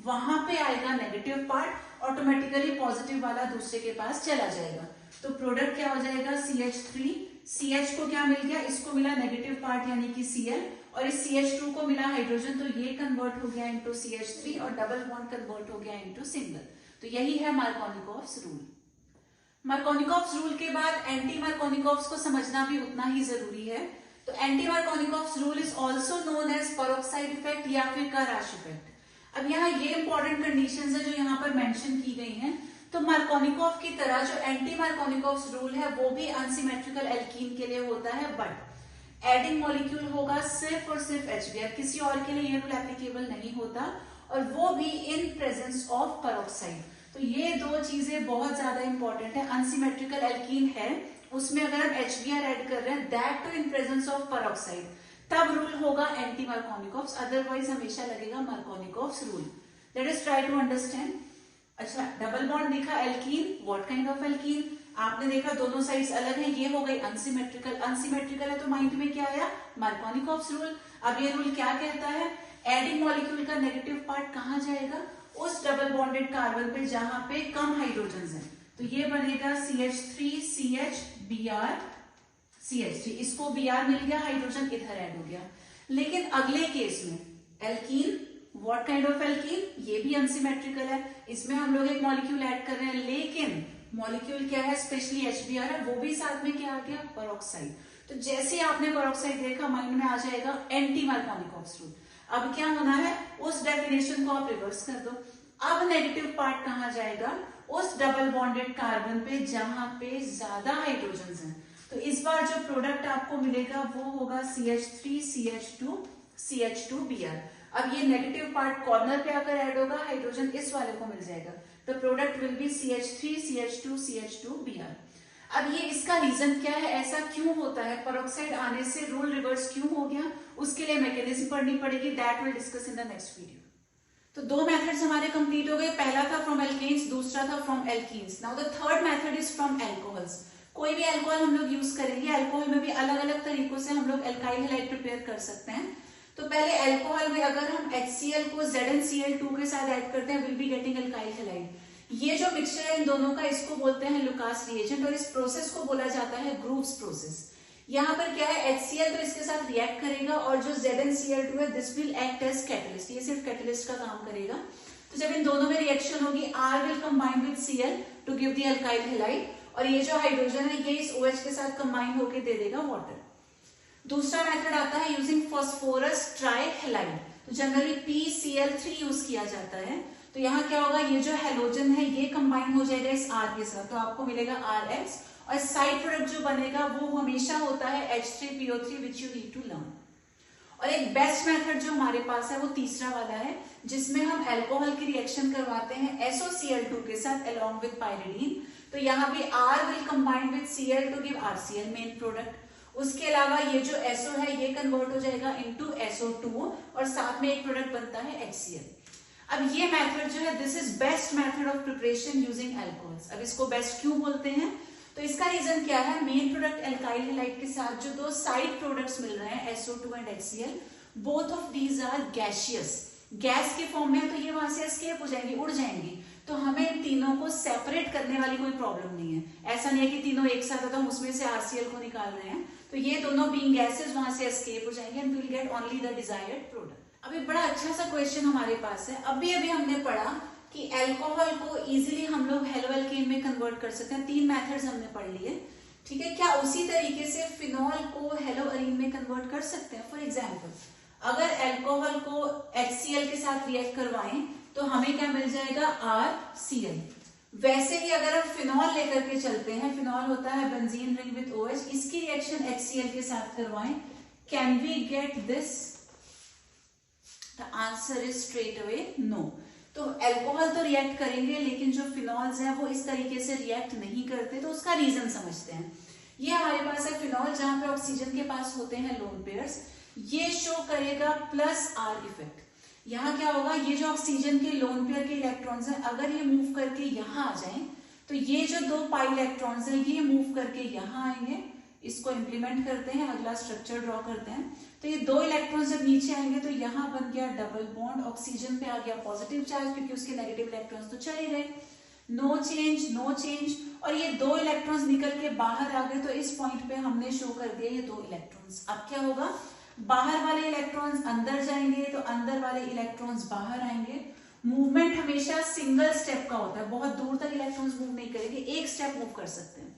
S1: वहां पे आएगा नेगेटिव पार्ट, ऑटोमेटिकली पॉजिटिव वाला दूसरे के पास चला जाएगा। तो प्रोडक्ट क्या हो जाएगा, CH3, CH को क्या मिल गया, इसको मिला नेगेटिव पार्ट यानी कि Cl, और इस CH2 को मिला हाइड्रोजन, तो ये कन्वर्ट हो गया इनटू CH3 और डबल बॉन्ड कन्वर्ट हो गया इनटू सिंगल। तो यही है मार्कोनिकॉव्स रूल। मार्कोनिकॉव्स रूल के बाद एंटी मार्कोनिकॉव्स को समझना भी उतना ही जरूरी है। तो anti Markovnikov's rule is also known as peroxide effect या फिर कराश इफेक्ट। अब यहाँ ये इंपॉर्टेंट कंडीशंस है जो यहाँ पर मेंशन की गई हैं। तो मार्कोनिकॉव की तरह जो एंटी मार्कोनिकॉव्स रूल है वो भी अनसिमेट्रिकल एल्कीन के लिए होता है, बट एडिंग मॉलिक्यूल होगा सिर्फ और सिर्फ HBr, किसी और के लिए ये रूल एप्लीकेबल नहीं होता, और वो भी इन प्रेजेंस ऑफ पेरोक्साइड। तो ये दो चीजें बहुत ज्यादा इंपॉर्टेंट है। अनसिमेट्रिकल एल्कीन है, उसमें अगर हम HBr ऐड कर रहे हैं, that too in presence of peroxide, तब रूल होगा एंटी मार्कोनिकॉव्स, अदरवाइज हमेशा लगेगा Markovnikov's rule. Let us try to understand. अच्छा, डबल बॉन्ड देखा alkene, what kind of alkene, आपने देखा दोनों साइड्स अलग है, ये हो गई अनसिमेट्रिकल। अनसिमेट्रिकल है तो माइंड में क्या आया, मार्कोनिकॉव्स रूल। अब ये रूल क्या कहता है, एडिंग मॉलिक्यूल का नेगेटिव पार्ट कहाँ जाएगा, उस डबल बॉन्डेड कार्बन पे जहां पे कम हाइड्रोजन है। तो ये बनेगा CH3 CH Br CH3, इसको Br मिल गया, हाइड्रोजन इधर ऐड हो गया। लेकिन अगले केस में alkene, what kind of alkene, ये भी अनसिमेट्रिकल है, इसमें हम लोग एक मॉलिक्यूल ऐड कर रहे हैं, लेकिन मॉलिक्यूल क्या है, स्पेशली HBr है, वो भी साथ में क्या आ गया, पेरोक्साइड। तो जैसे आपने पेरोक्साइड देखा माइंड में आ जाएगा एंटी मार्कोनिकॉव्स रूल। अब क्या होना है, उस डेफिनेशन को आप रिवर्स कर दो। अब नेगेटिव पार्ट कहां जाएगा, उस डबल बॉन्डेड कार्बन पे जहां पे ज्यादा हाइड्रोजन हैं। तो इस बार जो प्रोडक्ट आपको मिलेगा वो होगा CH3 CH2 CH2 Br। अब ये नेगेटिव पार्ट कॉर्नर पे आकर ऐड होगा, हाइड्रोजन इस वाले को मिल जाएगा, तो product will be CH3 CH2 CH2 Br। अब ये इसका रीजन क्या है, ऐसा क्यों होता है, पेरोक्साइड आने से रूल रिवर्स क्यों हो गया, उसके लिए मैकेनिज्म पढ़नी पड़ेगी, that will discuss in the next video. तो दो मेथड्स हमारे कंप्लीट हो गए, पहला था फ्रॉम एल्केन्स, दूसरा था from alkenes. Now the third method is from alcohols. कोई भी एल्कोहल हम लोग यूज करेंगे, एल्कोहल में भी अलग अलग तरीकों से हम लोग एल्काइल हैलाइड प्रिपेयर कर सकते हैं। तो पहले एल्कोहल में अगर हम HCl को ZnCl2 के साथ ऐड करते हैं, will be getting alkyl halide. ये जो मिक्सचर है इन दोनों का, इसको बोलते हैं लुकास रिएजेंट, और इस प्रोसेस को बोला जाता है ग्रूव्स प्रोसेस। यहाँ पर क्या है, HCl तो इसके साथ रिएक्ट करेगा, और जो ZnCl2 है this will act as catalyst, ये सिर्फ कैटलिस्ट का काम करेगा। तो जब इन दोनों में रिएक्शन होगी, R will combine with Cl to give the alkyl halide, और ये जो हाइड्रोजन है ये इस OH के साथ कंबाइन होकर दे देगा वाटर। दूसरा मेथड आता है यूजिंग फास्फोरस ट्राइहैलाइड। तो जनरली PCl3 यूज किया जाता है। तो यहाँ क्या होगा, ये जो हैलोजन है ये कंबाइन हो जाएगा इस R के साथ, तो आपको मिलेगा RX, और साइड प्रोडक्ट जो बनेगा वो हमेशा होता है H3PO3 which you need to learn. और एक बेस्ट मेथड जो हमारे पास है वो तीसरा वाला है, जिसमें हम अल्कोहल की रिएक्शन करवाते हैं SOCl2 के साथ अलोंग विद पायरिडीन। तो यहाँ पे R will combine with Cl to give RCl main product. उसके अलावा ये जो SO है ये कन्वर्ट हो जाएगा इनटू SO2 और साथ में एक प्रोडक्ट बनता है HCl। अब ये मेथड जो है this is best method of preparation using alcohols. अब इसको बेस्ट क्यों बोलते हैं, तो इसका रीजन क्या है, मेन प्रोडक्ट एल्काइल हैलाइड के साथ जो दो साइड प्रोडक्ट्स मिल रहे हैं SO2 and HCl, both of these are gaseous, gas के फॉर्म में है, तो ये वहां से एस्केप हो जाएंगी, उड़ जाएंगी। तो हमें इन तीनों को सेपरेट करने वाली कोई प्रॉब्लम नहीं है। ऐसा नहीं है कि तीनों एक साथ है तो हम उसमें से RCl को निकाल रहे हैं, तो ये दोनों बीइंग गैसेस वहां से एस्केप हो जाएंगे and we will get only the desired product. अब एक बड़ा अच्छा सा क्वेश्चन हमारे पास है, अभी हमने पढ़ा कि अल्कोहल को इजीली हम लोग हेलोअल्केन में कन्वर्ट कर सकते हैं। 3 मेथड्स हमने पढ़ लिए, ठीक है। क्या उसी तरीके से फिनॉल को हेलोअरीन में कन्वर्ट कर सकते हैं? फॉर एग्जांपल, अगर अल्कोहल को HCl के साथ रिएक्ट करवाएं तो हमें क्या मिल जाएगा, RCl। वैसे ही अगर हम फिनॉल लेकर के चलते हैं, फिनॉल होता है बेंजीन रिंग विद OH, इसकी रिएक्शन HCl के साथ करवाएं, can we get this? The answer is straight away no. तो अल्कोहल तो रिएक्ट करेंगे, लेकिन जो फिनॉल्स हैं वो इस तरीके से रिएक्ट नहीं करते, तो उसका रीजन समझते हैं। ये हमारे पास है फिनॉल, जहां पे ऑक्सीजन के पास होते हैं लोन पेयर्स, ये शो करेगा प्लस R इफेक्ट। यहाँ क्या होगा, ये जो ऑक्सीजन के लोन पेयर के इलेक्ट्रॉन्स हैं अगर ये मूव करके यहाँ आ जाएं, तो ये जो 2 पाई इलेक्ट्रॉन्स हैं ये मूव करके यहाँ आएंगे। इसको इंप्लीमेंट करते हैं, अगला स्ट्रक्चर ड्रॉ करते हैं। तो ये 2 इलेक्ट्रॉन्स जब नीचे आएंगे तो यहाँ बन गया डबल बॉन्ड, ऑक्सीजन पे आ गया पॉजिटिव चार्ज क्योंकि उसके नेगेटिव इलेक्ट्रॉन्स तो चले गए। नो चेंज, नो चेंज, और ये 2 इलेक्ट्रॉन्स निकल के बाहर आ गए, तो इस पॉइंट पे हमने शो कर दिया ये 2 इलेक्ट्रॉन्स। अब क्या होगा, बाहर वाले इलेक्ट्रॉन्स अंदर जाएंगे तो अंदर वाले इलेक्ट्रॉन्स बाहर आएंगे। मूवमेंट हमेशा सिंगल स्टेप का होता है, बहुत दूर तक इलेक्ट्रॉन्स मूव नहीं करेंगे, एक स्टेप मूव कर सकते हैं।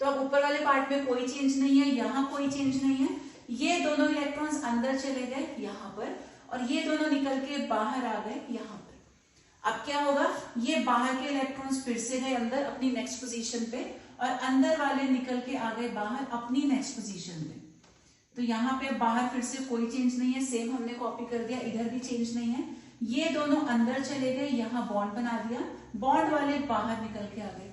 S1: तो अब ऊपर वाले पार्ट में कोई चेंज नहीं है, यहाँ कोई चेंज नहीं है, ये दोनों इलेक्ट्रॉन्स अंदर चले गए यहाँ पर, और ये दोनों निकल के बाहर आ गए यहाँ पर। अब क्या होगा, ये बाहर के इलेक्ट्रॉन्स फिर से गए अंदर अपनी नेक्स्ट पोजीशन पे, और अंदर वाले निकल के आ गए बाहर अपनी नेक्स्ट पोजीशन पे। तो यहाँ पे बाहर फिर से कोई चेंज नहीं है, सेम हमने कॉपी कर दिया, इधर भी चेंज नहीं है। ये दोनों अंदर चले गए, यहाँ बॉन्ड बना दिया, बॉन्ड वाले बाहर निकल के आ गए।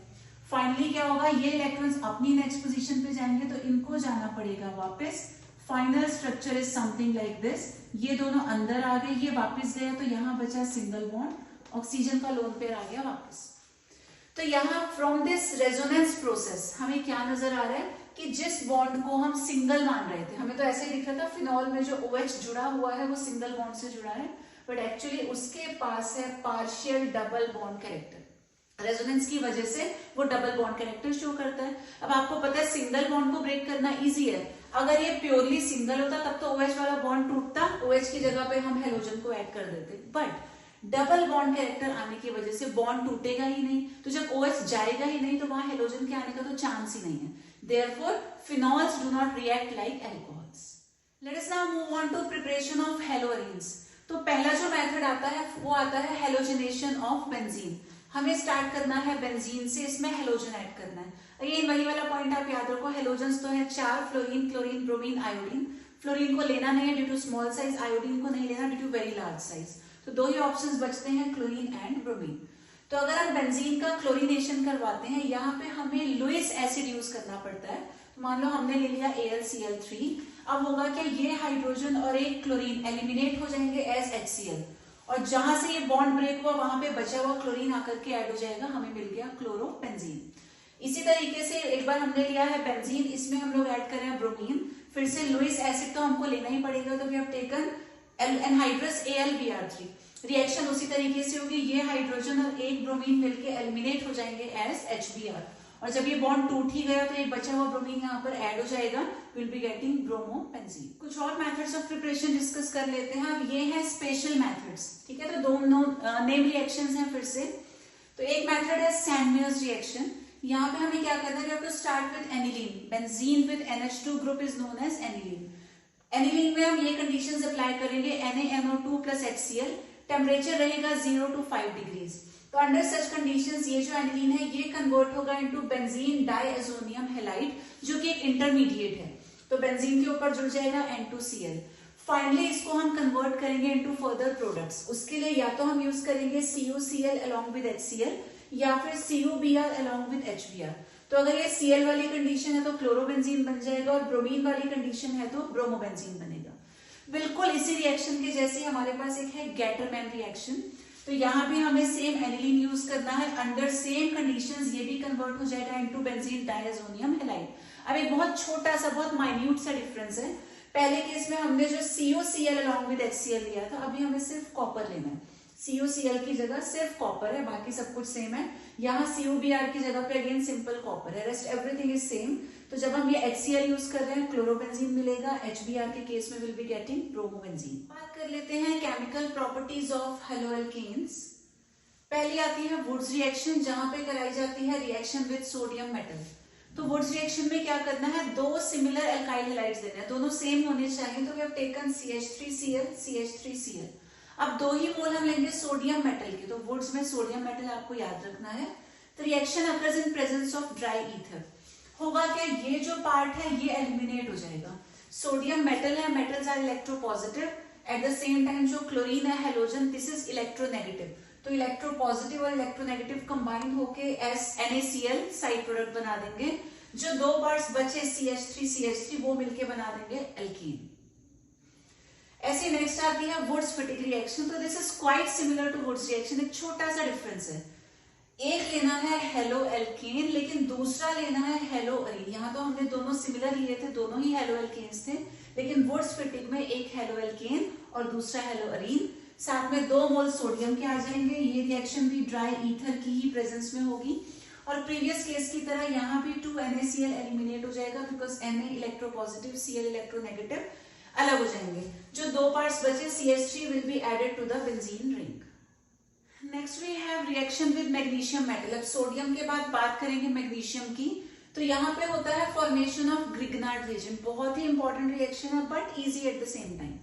S1: फाइनली क्या होगा, ये इलेक्ट्रॉन्स अपनी नेक्स्ट पोजीशन पे जाएंगे तो इनको जाना पड़ेगा वापस। Final structure is something like this, ये दोनों अंदर आ गए, ये वापस गया, तो यहाँ बचा सिंगल बॉन्ड, ऑक्सीजन का लोन पेयर आ गया वापस। तो यहाँ फ्रॉम दिस रेजोनेंस प्रोसेस हमें क्या नजर आ रहा है कि जिस बॉन्ड को हम सिंगल मान रहे थे, हमें तो ऐसे ही दिख रहा था फिनॉल में जो OH जुड़ा हुआ है वो सिंगल बॉन्ड से जुड़ा है, बट एक्चुअली उसके पास है partial double bond character. Resonance की वजह से वो डबल बॉन्ड कैरेक्टर शो करता है। अब आपको पता है सिंगल बॉन्ड को ब्रेक करना इजी है, अगर ये प्योरली सिंगल होता तब तो OH वाला बॉन्ड टूटता, OH की जगह पे हम हेलोजन को ऐड कर देते, बट डबल बॉन्ड कैरेक्टर आने की वजह से बॉन्ड टूटेगा ही नहीं, तो जब OH जाएगा ही नहीं तो वहां हेलोजन के आने का तो चांस ही नहीं है। Therefore, phenols do not react like alcohols. Let us now move on to preparation of haloarenes. तो पहला जो मेथड आता है वो आता है हेलोजनेशन ऑफ बेंजीन। हमें स्टार्ट करना है बेंजीन से, इसमें हेलोजन ऐड करना है। अगेन वही वाला पॉइंट आप याद रखो, हेलोजन्स तो है 4, fluorine, chlorine, bromine, iodine. Fluorine को लेना नहीं है due to small size, iodine को नहीं लेना due to very large size. तो 2 ही ऑप्शंस बचते हैं, क्लोरीन एंड ब्रोमीन। तो अगर हम बेंजीन का क्लोरीनेशन करवाते हैं, यहाँ पे हमें लुईस एसिड यूज करना पड़ता है। तो मान लो हमने ले लिया AlCl3, अब होगा क्या, ये हाइड्रोजन और एक क्लोरीन एलिमिनेट हो जाएंगे एज HCl, और जहां से ये बॉन्ड ब्रेक हुआ वहां पे बचा हुआ क्लोरीन आकर के ऐड हो जाएगा, हमें मिल गया क्लोरोबेंजीन। इसी तरीके से एक बार हमने लिया है बेंजीन, इसमें हम लोग ऐड करें ब्रोमीन, फिर से लुईस एसिड तो हमको लेना ही पड़ेगा, तो we have taken anhydrous AlBr3। Reaction उसी तरीके से होगी, ये हाइड्रोजन और एक ब्रोमीन मिलके एलिमिनेट हो जाएंगे एज HBr, और जब ये बॉन्ड टूट ही गया तो एक बचा हुआ ब्रोमीन यहाँ पर ऐड हो जाएगा, विल बी गेटिंग ब्रोमोबेंजीन। कुछ और मेथड्स ऑफ प्रिपरेशन डिस्कस कर लेते हैं। अब ये है स्पेशल मेथड्स, ठीक है। तो 2 नेम रिएक्शंस हैं फिर से। तो एक मेथड है सैंडमेयर्स रिएक्शन। यहाँ पे हमें क्या करना है, we have to start with aniline. Benzene with NH2 group is known as aniline. Aniline में हम ये कंडीशंस अप्लाई करेंगे, NaNO2 प्लस HCl, टेम्परेचर रहेगा 0 to 5 डिग्रीज। तो अंडर सच कंडीशंस ये जो एनिलीन है ये कन्वर्ट होगा इनटू बेंजीन डाइएजोनियम हैलाइड, जो कि एक इंटरमीडिएट है। तो बेंजीन के ऊपर जुड़ जाएगा N2Cl। फाइनली इसको हम कन्वर्ट करेंगे इनटू फर्दर प्रोडक्ट्स। उसके लिए या तो हम यूज करेंगे CuCl along with HCl या फिर CuBr along with HBr। तो अगर ये Cl वाली कंडीशन है तो क्लोरोबेंजीन बन जाएगा, और ब्रोमीन वाली कंडीशन है तो ब्रोमोबेंजीन बनेगा। बिल्कुल इसी रिएक्शन के जैसे हमारे पास एक है गैटरमैन रिएक्शन। तो यहाँ भी हमें सेम एनिलीन यूज करना है। अंडर सेम कंडीशंस ये भी कन्वर्ट हो जाएगा इनटू बेंजीन डाइएजोनियम हैलाइड। अब एक बहुत छोटा सा, बहुत माइन्यूट सा डिफरेंस है। पहले केस में हमने जो CuCl along with HCl लिया था, अभी हमें सिर्फ कॉपर लेना है। CuCl की जगह सिर्फ कॉपर है, बाकी सब कुछ सेम है। यहाँ CuBr की जगह पे अगेन सिंपल कॉपर है, रेस्ट एवरीथिंग इज सेम। तो जब हम ये HCl यूज कर रहे हैं क्लोरोबेंजीन मिलेगा, HBr के केस में विल बी गेटिंग ब्रोमोबेंजीन। बात कर लेते हैं केमिकल प्रॉपर्टीज ऑफ हेलोएल्केन्स। पहली आती है वुड्स रिएक्शन, जहां पे कराई जाती है रिएक्शन विद सोडियम मेटल। तो वुड्स रिएक्शन में क्या करना है, दो सिमिलर एल्काइल हैलाइड्स देने हैं, दोनों सेम होने चाहिए। तो we have taken CH3Cl CH3Cl। अब दो ही मोल हम लेंगे सोडियम मेटल के। तो वुड्स में सोडियम मेटल आपको याद रखना है। तो reaction occurs in presence of dry ether. होगा क्या, ये जो पार्ट है ये एलिमिनेट हो जाएगा। सोडियम मेटल है, metals are electropositive. At the same time जो क्लोरीन है हैलोजन, दिस इज इलेक्ट्रोनेगेटिव। तो इलेक्ट्रोपॉजिटिव और इलेक्ट्रोनेगेटिव कंबाइन होके NaCl साइड प्रोडक्ट बना देंगे। जो दो पार्ट्स बचे CH3 वो मिलके बना देंगे एल्कीन। ऐसे नेक्स्ट आती है वुड्स फिटिक रिएक्शन। तो this is quite similar to Wurtz reaction. एक छोटा सा डिफरेंस है, एक लेना है हेलोएल्केन लेकिन दूसरा लेना है हेलोअरीन। यहाँ तो हमने दोनों सिमिलर लिए थे, दोनों ही हेलोएल्केन्स थे, लेकिन वुड्स फिटिक में एक हेलोएल्केन और दूसरा हेलोअरीन। साथ में 2 मोल सोडियम के आ जाएंगे। ये रिएक्शन भी ड्राई ईथर की ही प्रेजेंस में होगी। और प्रीवियस केस की तरह यहाँ भी 2 NaCl एलिमिनेट हो जाएगा, because Na electropositive, Cl electronegative, अलग हो जाएंगे। जो 2 पार्ट्स बचे CH3 will be added to the benzene ring. Next we have reaction with magnesium metal. अब सोडियम के बाद बात करेंगे मैग्नीशियम की। तो यहाँ पे होता है फॉर्मेशन ऑफ ग्रिग्नार्ड रिएजेंट। बहुत ही इंपॉर्टेंट रिएक्शन है but easy at the same time.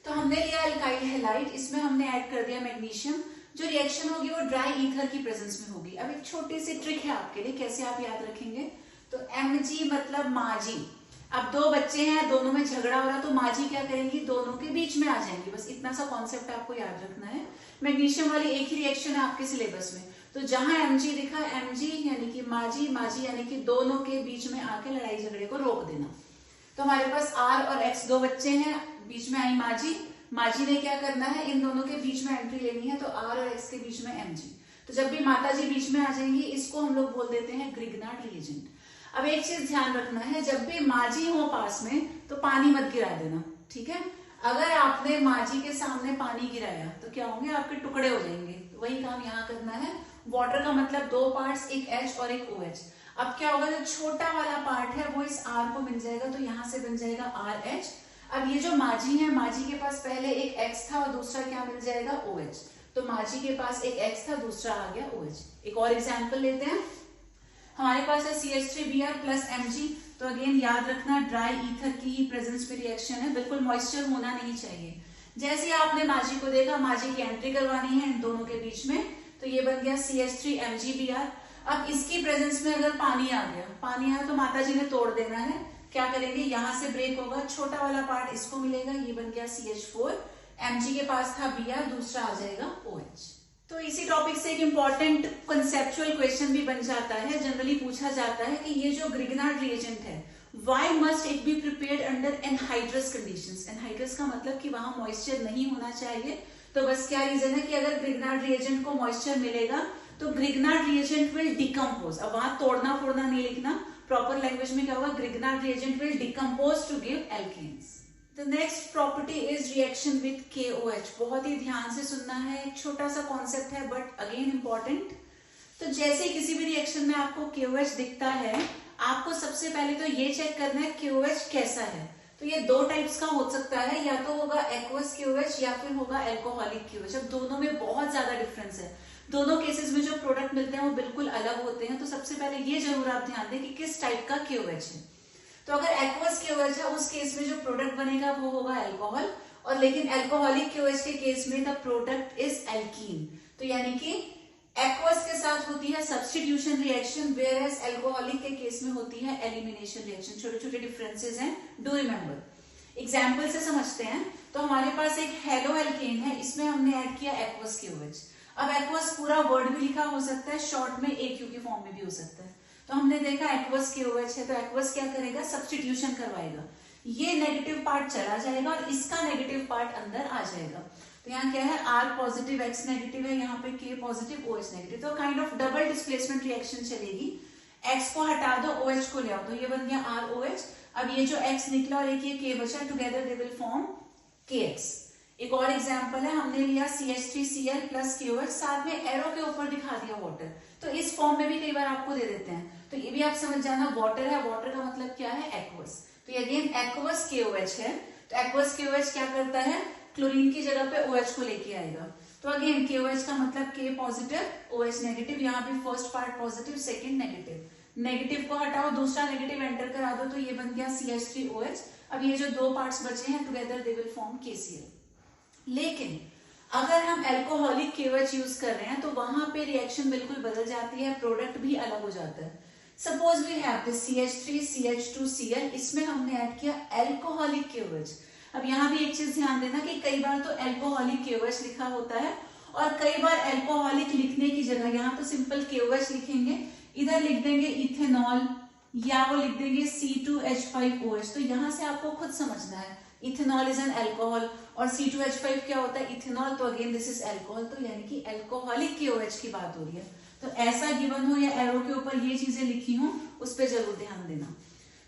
S1: तो हमने लिया एल्काइल हैलाइड, इसमें हमने ऐड कर दिया मैग्नीशियम। जो रिएक्शन होगी वो ड्राई ईथर की प्रेजेंस में होगी। अब एक छोटी सी ट्रिक है आपके लिए, कैसे आप याद रखेंगे। तो Mg मतलब माजी। अब 2 बच्चे हैं, दोनों में झगड़ा हो रहा, तो माजी क्या करेंगी, दोनों के बीच में आ जाएंगी। बस इतना सा कॉन्सेप्ट आपको याद रखना है। मैग्नीशियम वाली एक ही रिएक्शन है आपके सिलेबस में। तो जहां Mg लिखा, Mg यानी कि माजी, माजी यानी कि दोनों के बीच में आके लड़ाई झगड़े को रोक देना। तो हमारे पास R और X 2 बच्चे हैं, बीच में आई माजी। माजी ने क्या करना है, इन दोनों के बीच में एंट्री लेनी है। तो R और X के बीच में Mg। तो जब भी माताजी बीच में आ जाएंगी, इसको हम लोग बोल देते हैं ग्रिग्नार्ड रिएजेंट। अब एक चीज ध्यान रखना है, जब भी माजी हो पास में तो पानी मत गिरा देना, ठीक है। अगर आपने माजी के सामने पानी गिराया तो क्या होंगे, आपके टुकड़े हो जाएंगे। वही काम यहाँ करना है। वाटर का मतलब 2 पार्ट्स, एक H और एक OH। अब क्या होगा, जो छोटा वाला पार्ट है वो इस R को मिल जाएगा, तो यहाँ से बन जाएगा RH। अब ये जो माजी है, माजी के पास पहले एक X था और दूसरा क्या मिल जाएगा, OH। तो माजी के पास एक X था, दूसरा आ गया OH। एक और एग्जाम्पल लेते हैं। हमारे पास है CH3Br प्लस Mg। तो अगेन याद रखना, ड्राई ईथर की ही प्रेजेंस में रिएक्शन है, बिल्कुल मॉइस्चर होना नहीं चाहिए। जैसे ही आपने माजी को देखा, माजी की एंट्री करवानी है इन दोनों के बीच में, तो ये बन गया CH3MgBr। अब इसकी प्रेजेंस में अगर पानी आ गया, पानी आया तो माताजी ने तोड़ देना है। क्या करेंगे, यहां से ब्रेक होगा, छोटा वाला पार्ट इसको मिलेगा, ये बन गया CH4। Mg के पास था Br, दूसरा आ जाएगा OH। तो इसी टॉपिक से एक इंपॉर्टेंट कंसेप्चुअल क्वेश्चन भी बन जाता है। जनरली पूछा जाता है कि ये जो ग्रिग्नार्ड रिएजेंट है, why must it be prepared under anhydrous conditions. Anhydrous का मतलब कि वहां मॉइस्चर नहीं होना चाहिए। तो बस क्या रीजन है कि अगर ग्रिग्नार्ड रिएजेंट को मॉइस्चर मिलेगा तो ग्रिग्नार्ड रिएजेंट विल डिकम्पोज। अब वहां तोड़ना फोड़ना नहीं लिखना, प्रॉपर लैंग्वेज में क्या होगा, Grignard reagent will decompose to give alkanes. The next property is reaction with KOH। बहुत ही ध्यान से सुनना है, एक छोटा सा कॉन्सेप्ट है बट अगेन इंपॉर्टेंट। तो जैसे किसी भी रिएक्शन में आपको KOH दिखता है, आपको सबसे पहले तो ये चेक करना है KOH कैसा है। तो ये 2 टाइप्स का हो सकता है, या तो होगा एक्वस KOH या फिर होगा एल्कोहलिक KOH। अब दोनों में बहुत ज्यादा डिफरेंस है। दोनों केसेस में जो प्रोडक्ट मिलते हैं वो बिल्कुल अलग होते हैं। तो सबसे पहले ये जरूर आप ध्यान दें कि किस टाइप का KOH है। तो अगर एक्वस KOH है, उस केस में जो प्रोडक्ट बनेगा वो होगा अल्कोहल, और लेकिन एल्कोहलिक KOH के केस में द प्रोडक्ट इज एल्कीन। तो यानी कि एक्वस के साथ होती है substitution reaction, where as alcoholic के केस में होती है एलिमिनेशन रिएक्शन। छोटे छोटे डिफरेंसेस हैं, डू रिमेम्बर। एग्जाम्पल से समझते हैं। तो हमारे पास एक हेलो एल्केन है, इसमें हमने ऐड किया एक्वस KOH। अब एक्वस पूरा वर्ड भी लिखा हो सकता है, शॉर्ट में AQ के फॉर्म में भी हो सकता है। तो हमने देखा एक्वस KOH है, तो एक्वस क्या करेगा, सब्स्टिट्यूशन करवाएगा। ये नेगेटिव पार्ट चला जाएगा और इसका नेगेटिव पार्ट अंदर आ जाएगा। तो यहाँ क्या है, R पॉजिटिव X नेगेटिव है, यहाँ पे K पॉजिटिव OH नेगेटिव। तो kind of double displacement reaction चलेगी। X को हटा दो, OH को ले आओ, तो ये बन गया ROH। अब ये जो X निकला और एक ये K बचा, together they will form KX। एक और एग्जांपल है, हमने लिया CH3Cl प्लस KOH, साथ में एरो के ऊपर दिखा दिया वाटर। तो इस फॉर्म में भी कई बार आपको दे देते हैं, तो ये भी आप समझ जाना, वाटर है, वाटर का मतलब क्या है, एक्वस। तो ये अगेन एक्वस KOH है। तो एक्वस KOH क्या करता है, क्लोरीन की जगह पे OH को लेके आएगा। तो अगेन KOH का मतलब K पॉजिटिव OH नेगेटिव, यहाँ भी first part positive second negative. Negative को हटाओ, दूसरा नेगेटिव एंटर करा दो, तो ये बन गया CH3OH। अब ये जो दो पार्ट्स बचे हैं, together they will form KCl। लेकिन अगर हम एल्कोहलिक KOH यूज कर रहे हैं तो वहां पे रिएक्शन बिल्कुल बदल जाती है, प्रोडक्ट भी अलग हो जाता है। Suppose we have this CH3CH2Cl, इसमें हमने ऐड किया एल्कोहलिक KOH। अब यहाँ भी एक चीज ध्यान देना कि कई बार तो एल्कोहलिक KOH लिखा होता है और कई बार एल्कोहलिक लिखने की जगह यहाँ तो सिंपल KOH लिखेंगे, इधर लिख देंगे इथेनॉल या वो लिख देंगे C2H5OH। तो यहाँ से आपको खुद समझना है, इथेनॉल इज एन एल्कोहल और C2H5 क्या होता है, इथेनॉल। तो अगेन दिस इज एल्कोहल, तो यानी कि एल्कोहलिक KOH की बात हो रही है। तो ऐसा गिवन हो या एरो के ऊपर ये चीजें लिखी हो, उस पर जरूर ध्यान देना।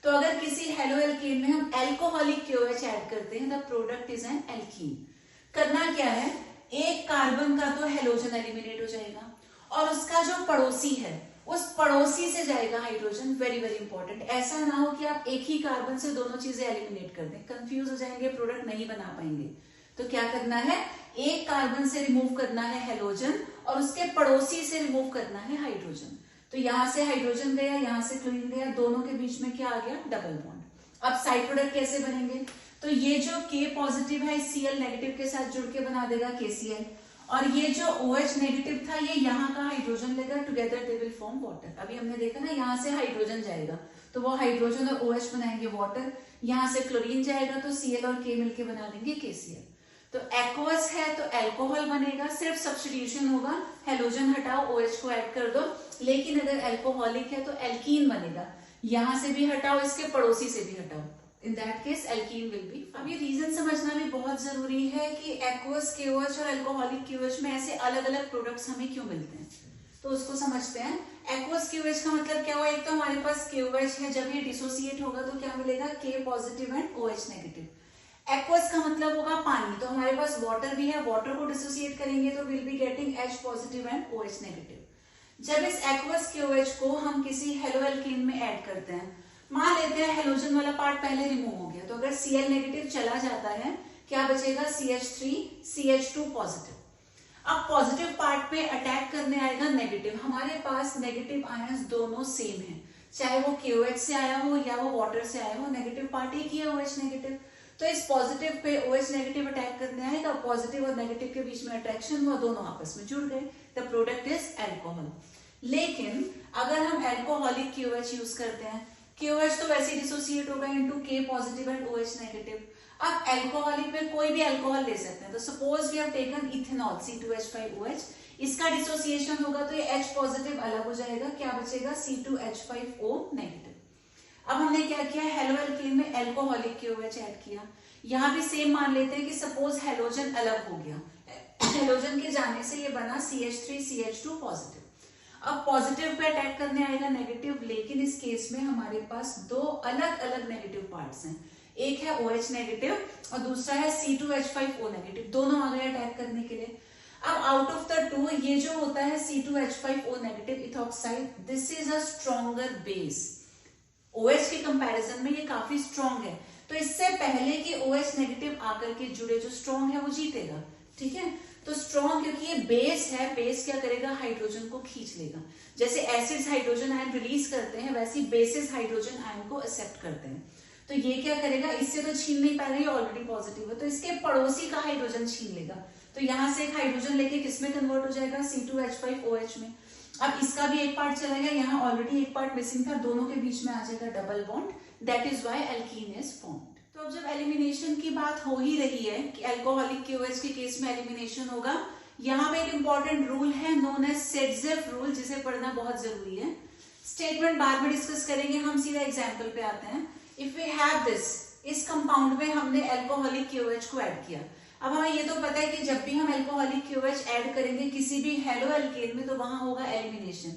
S1: तो अगर किसी हेलो एल्केन में हम एल्कोहलिक KOH ऐड करते हैं, the product is an alkene. करना क्या है, एक कार्बन का तो हेलोजन एलिमिनेट हो जाएगा और उसका जो पड़ोसी है उस पड़ोसी से जाएगा हाइड्रोजन। वेरी वेरी इंपॉर्टेंट, ऐसा ना हो कि आप एक ही कार्बन से दोनों चीजें एलिमिनेट कर दें, कंफ्यूज हो जाएंगे, प्रोडक्ट नहीं बना पाएंगे। तो क्या करना है, एक कार्बन से रिमूव करना है हेलोजन और उसके पड़ोसी से रिमूव करना है हाइड्रोजन। तो यहां से हाइड्रोजन गया, यहां से क्लोरीन गया, दोनों के बीच में क्या आ गया, डबल बॉन्ड। अब साइड प्रोडक्ट कैसे बनेंगे, तो ये जो K पॉजिटिव है Cl नेगेटिव के साथ जुड़ के बना देगा KCl, और ये जो OH नेगेटिव था ये यहाँ का हाइड्रोजन लेगा, together they will form water. अभी हमने देखा ना, यहाँ से हाइड्रोजन जाएगा तो वो हाइड्रोजन और OH बनाएंगे वाटर, यहाँ से क्लोरीन जाएगा तो Cl और K मिलके बना देंगे KCl। तो एक्वस है तो एल्कोहल बनेगा, सिर्फ सब्स्टिट्यूशन होगा, हेलोजन हटाओ OH को ऐड कर दो। लेकिन अगर एल्कोहलिक है तो एल्कीन बनेगा, यहां से भी हटाओ, इसके पड़ोसी से भी हटाओ, इन that case alkene will be. अब ये रीजन समझना भी बहुत जरूरी है कि एक्वस KOH और एल्कोहलिक KOH में ऐसे अलग अलग प्रोडक्ट्स हमें क्यों मिलते हैं, तो उसको समझते हैं। एक्वस KOH का मतलब क्या हुआ, एक तो हमारे पास KOH है, जब ये डिसोसिएट होगा तो क्या मिलेगा, K positive and OH negative. Aqueous का मतलब होगा पानी, तो हमारे पास वाटर भी है, वाटर को डिसोसिएट करेंगे तो will be getting H positive and OH negative. जब इस एक्वस KOH को हम किसी हेलो एल्कीन में ऐड करते हैं, मान लेते हैं हेलोजन वाला पार्ट पहले रिमूव हो गया, तो अगर Cl नेगेटिव चला जाता है, क्या बचेगा, CH3CH2 पॉजिटिव। अब पॉजिटिव पार्ट पे अटैक करने आएगा नेगेटिव। हमारे पास नेगेटिव आयंस दोनों सेम है, चाहे वो KOH से आया हो या वो वाटर से आया हो, नेगेटिव पार्ट एक ही है OH नेगेटिव। तो इस positive pay OH negative attack करने आएगा, पॉजिटिव और नेगेटिव के बीच में अट्रैक्शन हुआ, दोनों आपस में जुड़ गए, द प्रोडक्ट इज एल्कोहल। लेकिन अगर हम एल्कोहलिक KOH यूज करते हैं, KOH तो वैसे डिसोसिएट होगा into K positive and OH negative. अब एल्कोहलिक में कोई भी अल्कोहल ले सकते हैं, तो suppose we have taken ethanol C2H5OH, इसका डिसोसिएशन होगा तो ये H पॉजिटिव अलग हो जाएगा, क्या बचेगा, C2H5O नेगेटिव। अब हमने क्या किया, हेलो एल्कीन में एल्कोहलिक KOH ऐड किया, यहाँ भी सेम मान लेते हैं कि सपोज हेलोजन अलग हो गया, हेलोजन के जाने से ये बना CH3CH2 पॉजिटिव। अब पॉजिटिव पे अटैक करने आएगा नेगेटिव, लेकिन इस केस में हमारे पास दो अलग अलग नेगेटिव पार्ट्स हैं, एक है OH नेगेटिव और दूसरा है C2H5O नेगेटिव, दोनों आ गए अटैक करने के लिए। अब आउट ऑफ द टू ये जो होता है C2H5O negative ethoxide, this is a stronger base, OH के कंपैरिजन में ये काफी स्ट्रॉन्ग है, तो इससे पहले कि OH नेगेटिव आकर के जुड़े, जो स्ट्रॉन्ग है वो जीतेगा, ठीक है। तो स्ट्रॉन्ग क्योंकि ये बेस है, बेस क्या करेगा, हाइड्रोजन को खींच लेगा। जैसे एसिड्स हाइड्रोजन आयन रिलीज करते हैं, वैसे बेसिस हाइड्रोजन आयन को एक्सेप्ट करते हैं। तो ये क्या करेगा, इससे तो छीन नहीं पा रही है, ऑलरेडी पॉजिटिव है, तो इसके पड़ोसी का हाइड्रोजन छीन लेगा, तो यहाँ से एक हाइड्रोजन लेके किसमें कन्वर्ट हो जाएगा, C2H5OH में। अब इसका भी एक पार्ट चला गया, यहाँ ऑलरेडी एक पार्ट मिसिंग था, दोनों के बीच में आ जाएगा double bond, that is why alkene is formed. तो अब जब एलिमिनेशन की बात हो ही रही है कि अल्कोहलिक KOH के केस में एलिमिनेशन होगा, यहाँ पे एक इंपॉर्टेंट रूल है नोन एज सेडजेफ रूल, जिसे पढ़ना बहुत जरूरी है। स्टेटमेंट बाद में डिस्कस करेंगे, हम सीधा एग्जाम्पल पे आते हैं। इफ वी हैव दिस, इस कंपाउंड में हमने अल्कोहलिक KOH को ऐड किया। अब हमें ये तो पता है कि जब भी हम अल्कोहलिक KOH ऐड करेंगे किसी भी हेलो एल्केन में, तो वहां होगा एलिमिनेशन।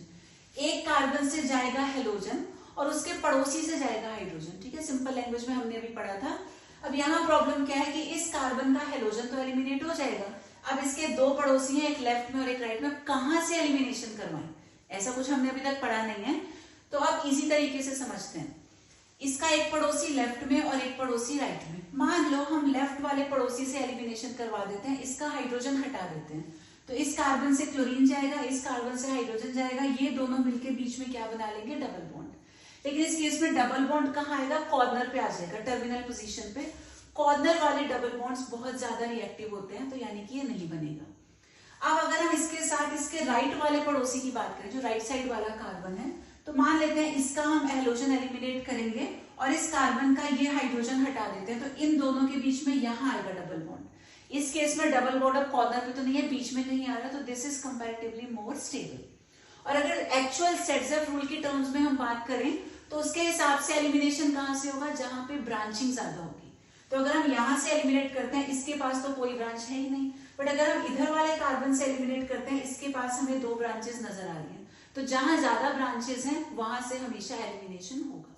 S1: एक कार्बन से जाएगा हेलोजन और उसके पड़ोसी से जाएगा हाइड्रोजन, ठीक है, सिंपल लैंग्वेज में हमने अभी पढ़ा था। अब यहाँ प्रॉब्लम क्या है कि इस कार्बन का हेलोजन तो एलिमिनेट हो जाएगा, अब इसके दो पड़ोसी हैं, एक लेफ्ट में और एक राइट में, कहां से एलिमिनेशन करवाएं, ऐसा कुछ हमने अभी तक पढ़ा नहीं है। तो आप इजी तरीके से समझते हैं, इसका एक पड़ोसी लेफ्ट में और एक पड़ोसी राइट में। मान लो हम लेफ्ट वाले पड़ोसी से एलिमिनेशन करवा देते हैं, इसका हाइड्रोजन हटा देते हैं, तो इस कार्बन से क्लोरीन जाएगा, इस कार्बन से हाइड्रोजन जाएगा, ये दोनों मिलके बीच में क्या बना लेंगे, डबल बॉन्ड। लेकिन इस केस में डबल बॉन्ड कहाँ आएगा, कॉर्नर पे आ जाएगा, टर्मिनल पोजीशन पे। कॉर्नर वाले डबल बॉन्ड्स बहुत ज्यादा रिएक्टिव होते हैं, तो यानी कि ये नहीं बनेगा। अब अगर हम इसके साथ इसके राइट वाले पड़ोसी की बात करें, जो राइट साइड वाला कार्बन है, तो मान लेते हैं इसका हम हेलोजन एलिमिनेट करेंगे और इस कार्बन का ये हाइड्रोजन हटा देते हैं, तो इन दोनों के बीच में यहाँ आएगा डबल बॉन्ड। इस केस में डबल बॉन्ड अब कॉर्नर पे तो नहीं है, बीच में कहीं आ रहा है, तो this is comparatively more stable. और अगर एक्चुअल सेडजेफ रूल की टर्म्स में हम बात करें, तो उसके हिसाब से एलिमिनेशन कहां से होगा, जहां पे ब्रांचिंग ज्यादा होगी। तो अगर हम यहां से एलिमिनेट करते हैं, इसके पास तो कोई ब्रांच है ही नहीं, बट अगर हम इधर वाले कार्बन से एलिमिनेट करते हैं, इसके पास हमें दो ब्रांचेस नजर आ रही हैं, तो जहां ज्यादा ब्रांचेस हैं वहां से हमेशा एलिमिनेशन होगा।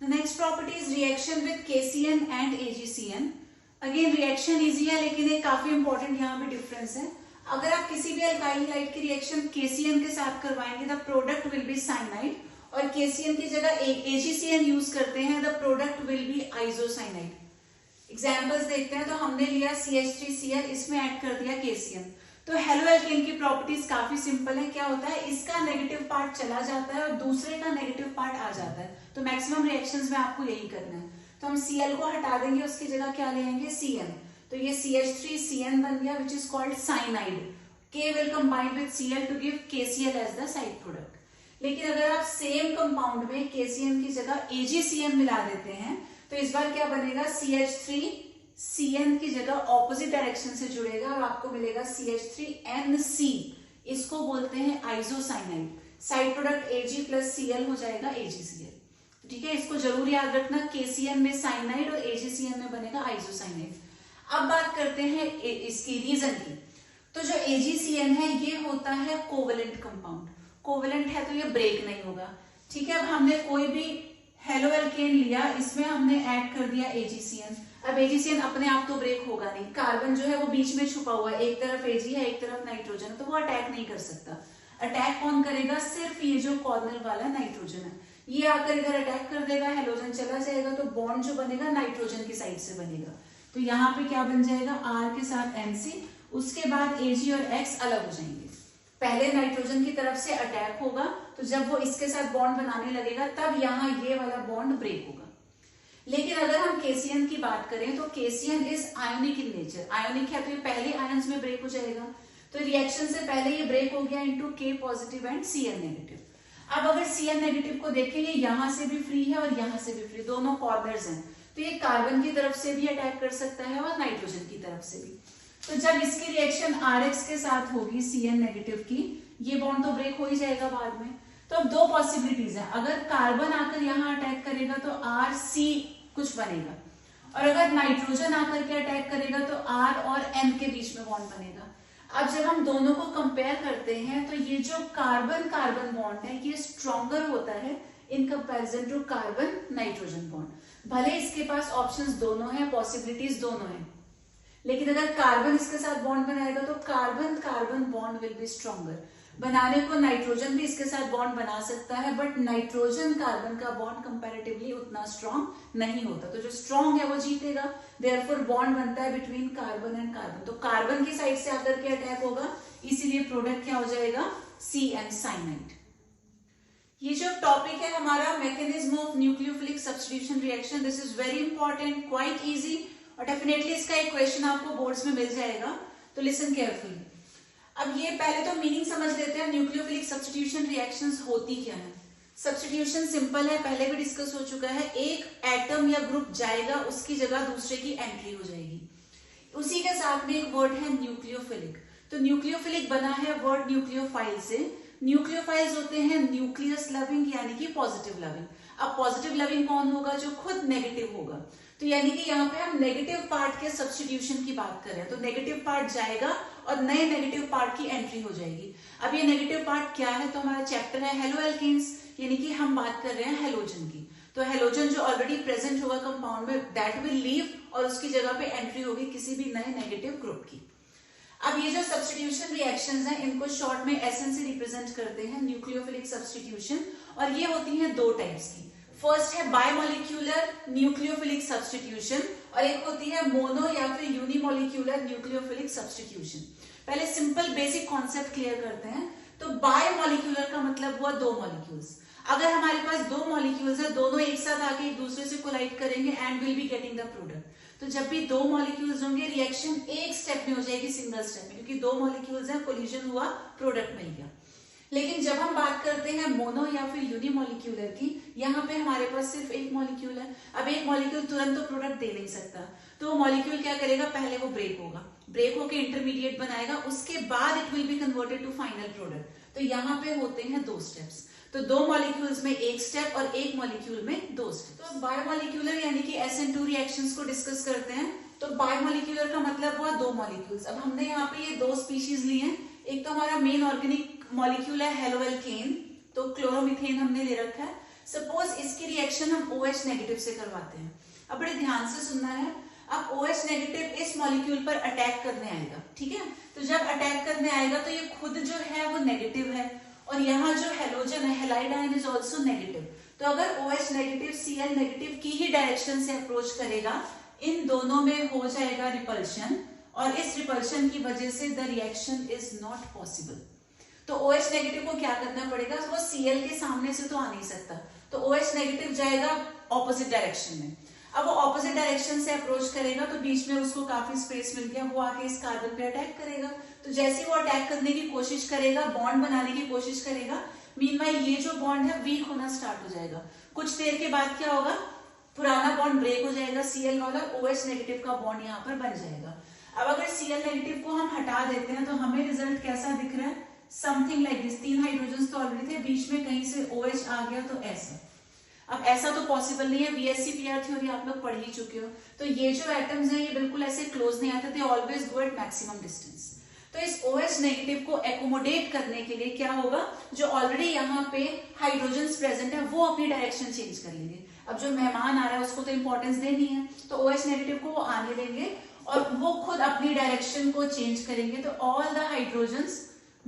S1: The next property is reaction with KCN and AgCN. Again reaction easy है, लेकिन एक काफी इंपॉर्टेंट यहाँ पे डिफरेंस है। अगर आप किसी भी अल्काइल हाइड की रिएक्शन KCN के साथ करवाएंगे, the product will be cyanide, और KCN की जगह AgCN यूज करते हैं, the product will be isocyanide. Examples देखते हैं, तो हमने लिया CH3Cl, इसमें ऐड कर दिया KCN। तो हेलो एल्केन की प्रॉपर्टीज काफी सिंपल है, क्या होता है, इसका नेगेटिव पार्ट चला जाता है और दूसरे का नेगेटिव पार्ट आ जाता है। तो मैक्सिमम रिएक्शंस में आपको यही करना है। तो हम Cl को हटा देंगे, उसकी जगह क्या ले आएंगे, Cn। तो ये CH3Cn बन गया, which is called cyanide. K will combine with Cl to give KCl as the side product. लेकिन अगर आप सेम कंपाउंड में KCN की जगह AgCN मिला देते हैं, तो इस बार क्या बनेगा, CH3Cn की जगह ऑपोजिट डायरेक्शन से जुड़ेगा और आपको मिलेगा CH3NC। इसको बोलते हैं isocyanide. Side product Ag plus Cl हो जाएगा AgCl। ठीक है, इसको जरूर याद रखना, KCN में साइनाइड और AgCN में बनेगा आइसोसाइनाइड। अब बात करते हैं इसकी रीजन की। तो जो AgCN है ये होता है कोवेलेंट कंपाउंड। कोवेलेंट है तो ये ब्रेक नहीं होगा। ठीक है, अब हमने कोई भी हेलो एल्केन लिया, इसमें हमने ऐड कर दिया AgCN। अब AgCN अपने आप तो ब्रेक होगा नहीं, कार्बन जो है वो बीच में छुपा हुआ है, एक तरफ Ag है एक तरफ नाइट्रोजन, तो वो अटैक नहीं कर सकता। अटैक कौन करेगा, सिर्फ ये जो कॉर्नर वाला नाइट्रोजन है, ये आकर इधर अटैक कर देगा, हेलोजन चला जाएगा, तो बॉन्ड जो बनेगा नाइट्रोजन की साइड से बनेगा। तो यहाँ पे क्या बन जाएगा, R के साथ NC, उसके बाद Ag और X अलग हो जाएंगे। पहले नाइट्रोजन की तरफ से अटैक होगा, तो जब वो इसके साथ बॉन्ड बनाने लगेगा तब यहाँ ये वाला बॉन्ड ब्रेक होगा। लेकिन अगर हम KCN की बात करें, तो KCN is ionic in nature. Ionic है तो ये पहले आयंस में ब्रेक हो जाएगा, तो रिएक्शन से पहले ये ब्रेक हो गया into K positive and Cn negative. अब अगर Cn नेगेटिव को देखें, ये यहाँ से भी फ्री है और यहाँ से भी फ्री, दोनों कॉर्नर्स हैं, तो ये कार्बन की तरफ से भी अटैक कर सकता है और नाइट्रोजन की तरफ से भी। तो जब इसकी रिएक्शन RX के साथ होगी Cn नेगेटिव की, ये बॉन्ड तो ब्रेक हो ही जाएगा बाद में। तो अब दो पॉसिबिलिटीज है, अगर कार्बन आकर यहाँ अटैक करेगा तो RC कुछ बनेगा, और अगर नाइट्रोजन आकर के अटैक करेगा तो R और N के बीच में बॉन्ड बनेगा। अब जब हम दोनों को कंपेयर करते हैं, तो ये जो कार्बन कार्बन बॉन्ड है ये स्ट्रॉन्गर होता है in comparison to carbon nitrogen bond. भले इसके पास ऑप्शंस दोनों हैं, पॉसिबिलिटीज दोनों हैं, लेकिन अगर कार्बन इसके साथ बॉन्ड बनाएगा तो carbon carbon bond will be stronger. बनाने को नाइट्रोजन भी इसके साथ बॉन्ड बना सकता है, बट नाइट्रोजन कार्बन का बॉन्ड कंपैरेटिवली उतना स्ट्रॉन्ग नहीं होता, तो जो स्ट्रॉन्ग है वो जीतेगा। देयरफॉर बॉन्ड बनता है बिटवीन कार्बन एंड कार्बन, तो कार्बन की साइड से आकर के अटैक होगा, इसीलिए प्रोडक्ट क्या हो जाएगा, Cn साइनाइड। ये जो टॉपिक है हमारा mechanism of nucleophilic substitution reaction, this is very important, quite easy, और डेफिनेटली इसका एक क्वेश्चन आपको बोर्ड्स में मिल जाएगा। तो लिसन केयरफुली। अब ये पहले तो मीनिंग समझ लेते हैं, न्यूक्लियोफिलिक सब्स्टिट्यूशन रिएक्शंस होती क्या है। सब्स्टिट्यूशन सिंपल है, पहले भी डिस्कस हो चुका है, एक एटम या ग्रुप जाएगा, उसकी जगह दूसरे की एंट्री हो जाएगी। उसी के साथ में एक वर्ड है न्यूक्लियोफिलिक। तो न्यूक्लियोफिलिक बना है वर्ड न्यूक्लियोफाइल से। न्यूक्लियोफाइल्स होते हैं न्यूक्लियस लविंग यानी कि पॉजिटिव लविंग। अब पॉजिटिव लविंग कौन होगा? जो खुद नेगेटिव होगा। तो यानी कि यहाँ पे हम नेगेटिव पार्ट के सब्स्टिट्यूशन की बात कर रहे हैं, तो नेगेटिव पार्ट जाएगा और नए नेगेटिव पार्ट की एंट्री हो जाएगी। अब ये नेगेटिव पार्ट क्या है? तो हमारा चैप्टर है हेलोएल्केन्स, यानी कि हम बात कर रहे हैं हेलोजन की। तो हेलोजन जो ऑलरेडी प्रेजेंट होगा कंपाउंड में, दैट विल लीव और उसकी जगह पे एंट्री होगी किसी भी नए नेगेटिव ग्रुप की। अब ये जो सब्स्टिट्यूशन रिएक्शंस हैं, इनको शॉर्ट में SN से रिप्रेजेंट करते हैं, न्यूक्लियोफिलिक सब्स्टिट्यूशन। और ये होती हैं दो टाइप्स की। फर्स्ट है बायोमोलिक्यूलर न्यूक्लियोफिलिक सब्स्टिट्यूशन और एक होती है मोनो या फिर यूनिमोलिक्यूलर न्यूक्लियोफिलिक सब्स्टिट्यूशन। पहले सिंपल बेसिक कॉन्सेप्ट क्लियर करते हैं। तो बायोमोलिक्यूलर का मतलब हुआ दो मॉलिक्यूल्स। अगर हमारे पास दो मॉलिक्यूल्स है, दोनों एक साथ आके एक दूसरे से कोलाइड करेंगे and will be getting the product. तो जब भी दो मॉलिक्यूल्स होंगे, रिएक्शन एक स्टेप में हो जाएगी, सिंगल स्टेप में, क्योंकि दो मॉलिक्यूल्स हैं, कोलिजन हुआ, प्रोडक्ट मिल गया। लेकिन जब हम बात करते हैं मोनो या फिर यूनिमोलिक्यूलर की, यहाँ पे हमारे पास सिर्फ एक मॉलिक्यूल है। अब एक मॉलिक्यूल तुरंत तो प्रोडक्ट दे नहीं सकता, तो वो मॉलिक्यूल क्या करेगा? पहले वो ब्रेक होगा, ब्रेक होकर इंटरमीडिएट बनाएगा, उसके बाद it will be converted to final product. तो यहाँ पे होते हैं दो स्टेप्स। तो दो मॉलिक्यूल्स में एक स्टेप और एक मॉलिक्यूल में दो स्टेप। तो बायोमोलिक्यूलर यानी कि SN2 रिएक्शंस को डिस्कस करते हैं। तो बायोमोलिक्यूलर का मतलब हुआ दो मॉलिक्यूल्स। अब हमने यहाँ पे ये दो स्पीशीज ली हैं। एक तो हमारा मेन ऑर्गेनिक मॉलिक्यूल है हेलोएल्केन, तो क्लोरोमीथेन हमने ले रखा है। सपोज इसकी रिएक्शन हम OH नेगेटिव से करवाते हैं। अब बड़े ध्यान से सुनना है। अब OH नेगेटिव इस मॉलिक्यूल पर अटैक करने आएगा, ठीक है। तो जब अटैक करने आएगा तो ये खुद जो है वो नेगेटिव है और यहाँ जो हेलोजन है, halide ion, is also negative. तो अगर OH नेगेटिव Cl नेगेटिव की ही डायरेक्शन से अप्रोच करेगा, इन दोनों में हो जाएगा रिपल्शन और इस रिपल्शन की वजह से the reaction is not possible. तो OH नेगेटिव को क्या करना पड़ेगा? वो Cl के सामने से तो आ नहीं सकता, तो OH नेगेटिव जाएगा ऑपोजिट डायरेक्शन में। अब वो ऑपोजिट डायरेक्शन से अप्रोच करेगा तो बीच में उसको काफी स्पेस मिल गया, वो आके इस कार्बन पे अटैक करेगा। तो जैसे वो अटैक करने की कोशिश करेगा, बॉन्ड बनाने की कोशिश करेगा, मीनवाइल ये जो बॉन्ड है वीक होना स्टार्ट हो जाएगा। कुछ देर के बाद क्या होगा? पुराना बॉन्ड ब्रेक हो जाएगा, Cl वाला, OH नेगेटिव का बॉन्ड यहाँ पर बन जाएगा। अब अगर Cl नेगेटिव को हम हटा देते हैं तो हमें रिजल्ट कैसा दिख रहा है? Something like this. तीन हाइड्रोजन तो ऑलरेडी थे, बीच में कहीं से OH आ गया, तो ऐसा। अब ऐसा तो पॉसिबल नहीं है, VSEPR थ्योरी आप लोग पढ़ ही चुके हो। तो ये जो एटम्स हैं ये बिल्कुल ऐसे क्लोज नहीं आते थे, always go at maximum distance. तो इस OH नेगेटिव को एकोमोडेट करने के लिए क्या होगा? जो ऑलरेडी यहाँ पे हाइड्रोजन प्रेजेंट है वो अपनी डायरेक्शन चेंज कर लेंगे। अब जो मेहमान आ रहा है उसको तो इंपॉर्टेंस देनी है, तो OH नेगेटिव को वो आने देंगे और वो खुद अपनी डायरेक्शन को चेंज करेंगे। तो all the hydrogens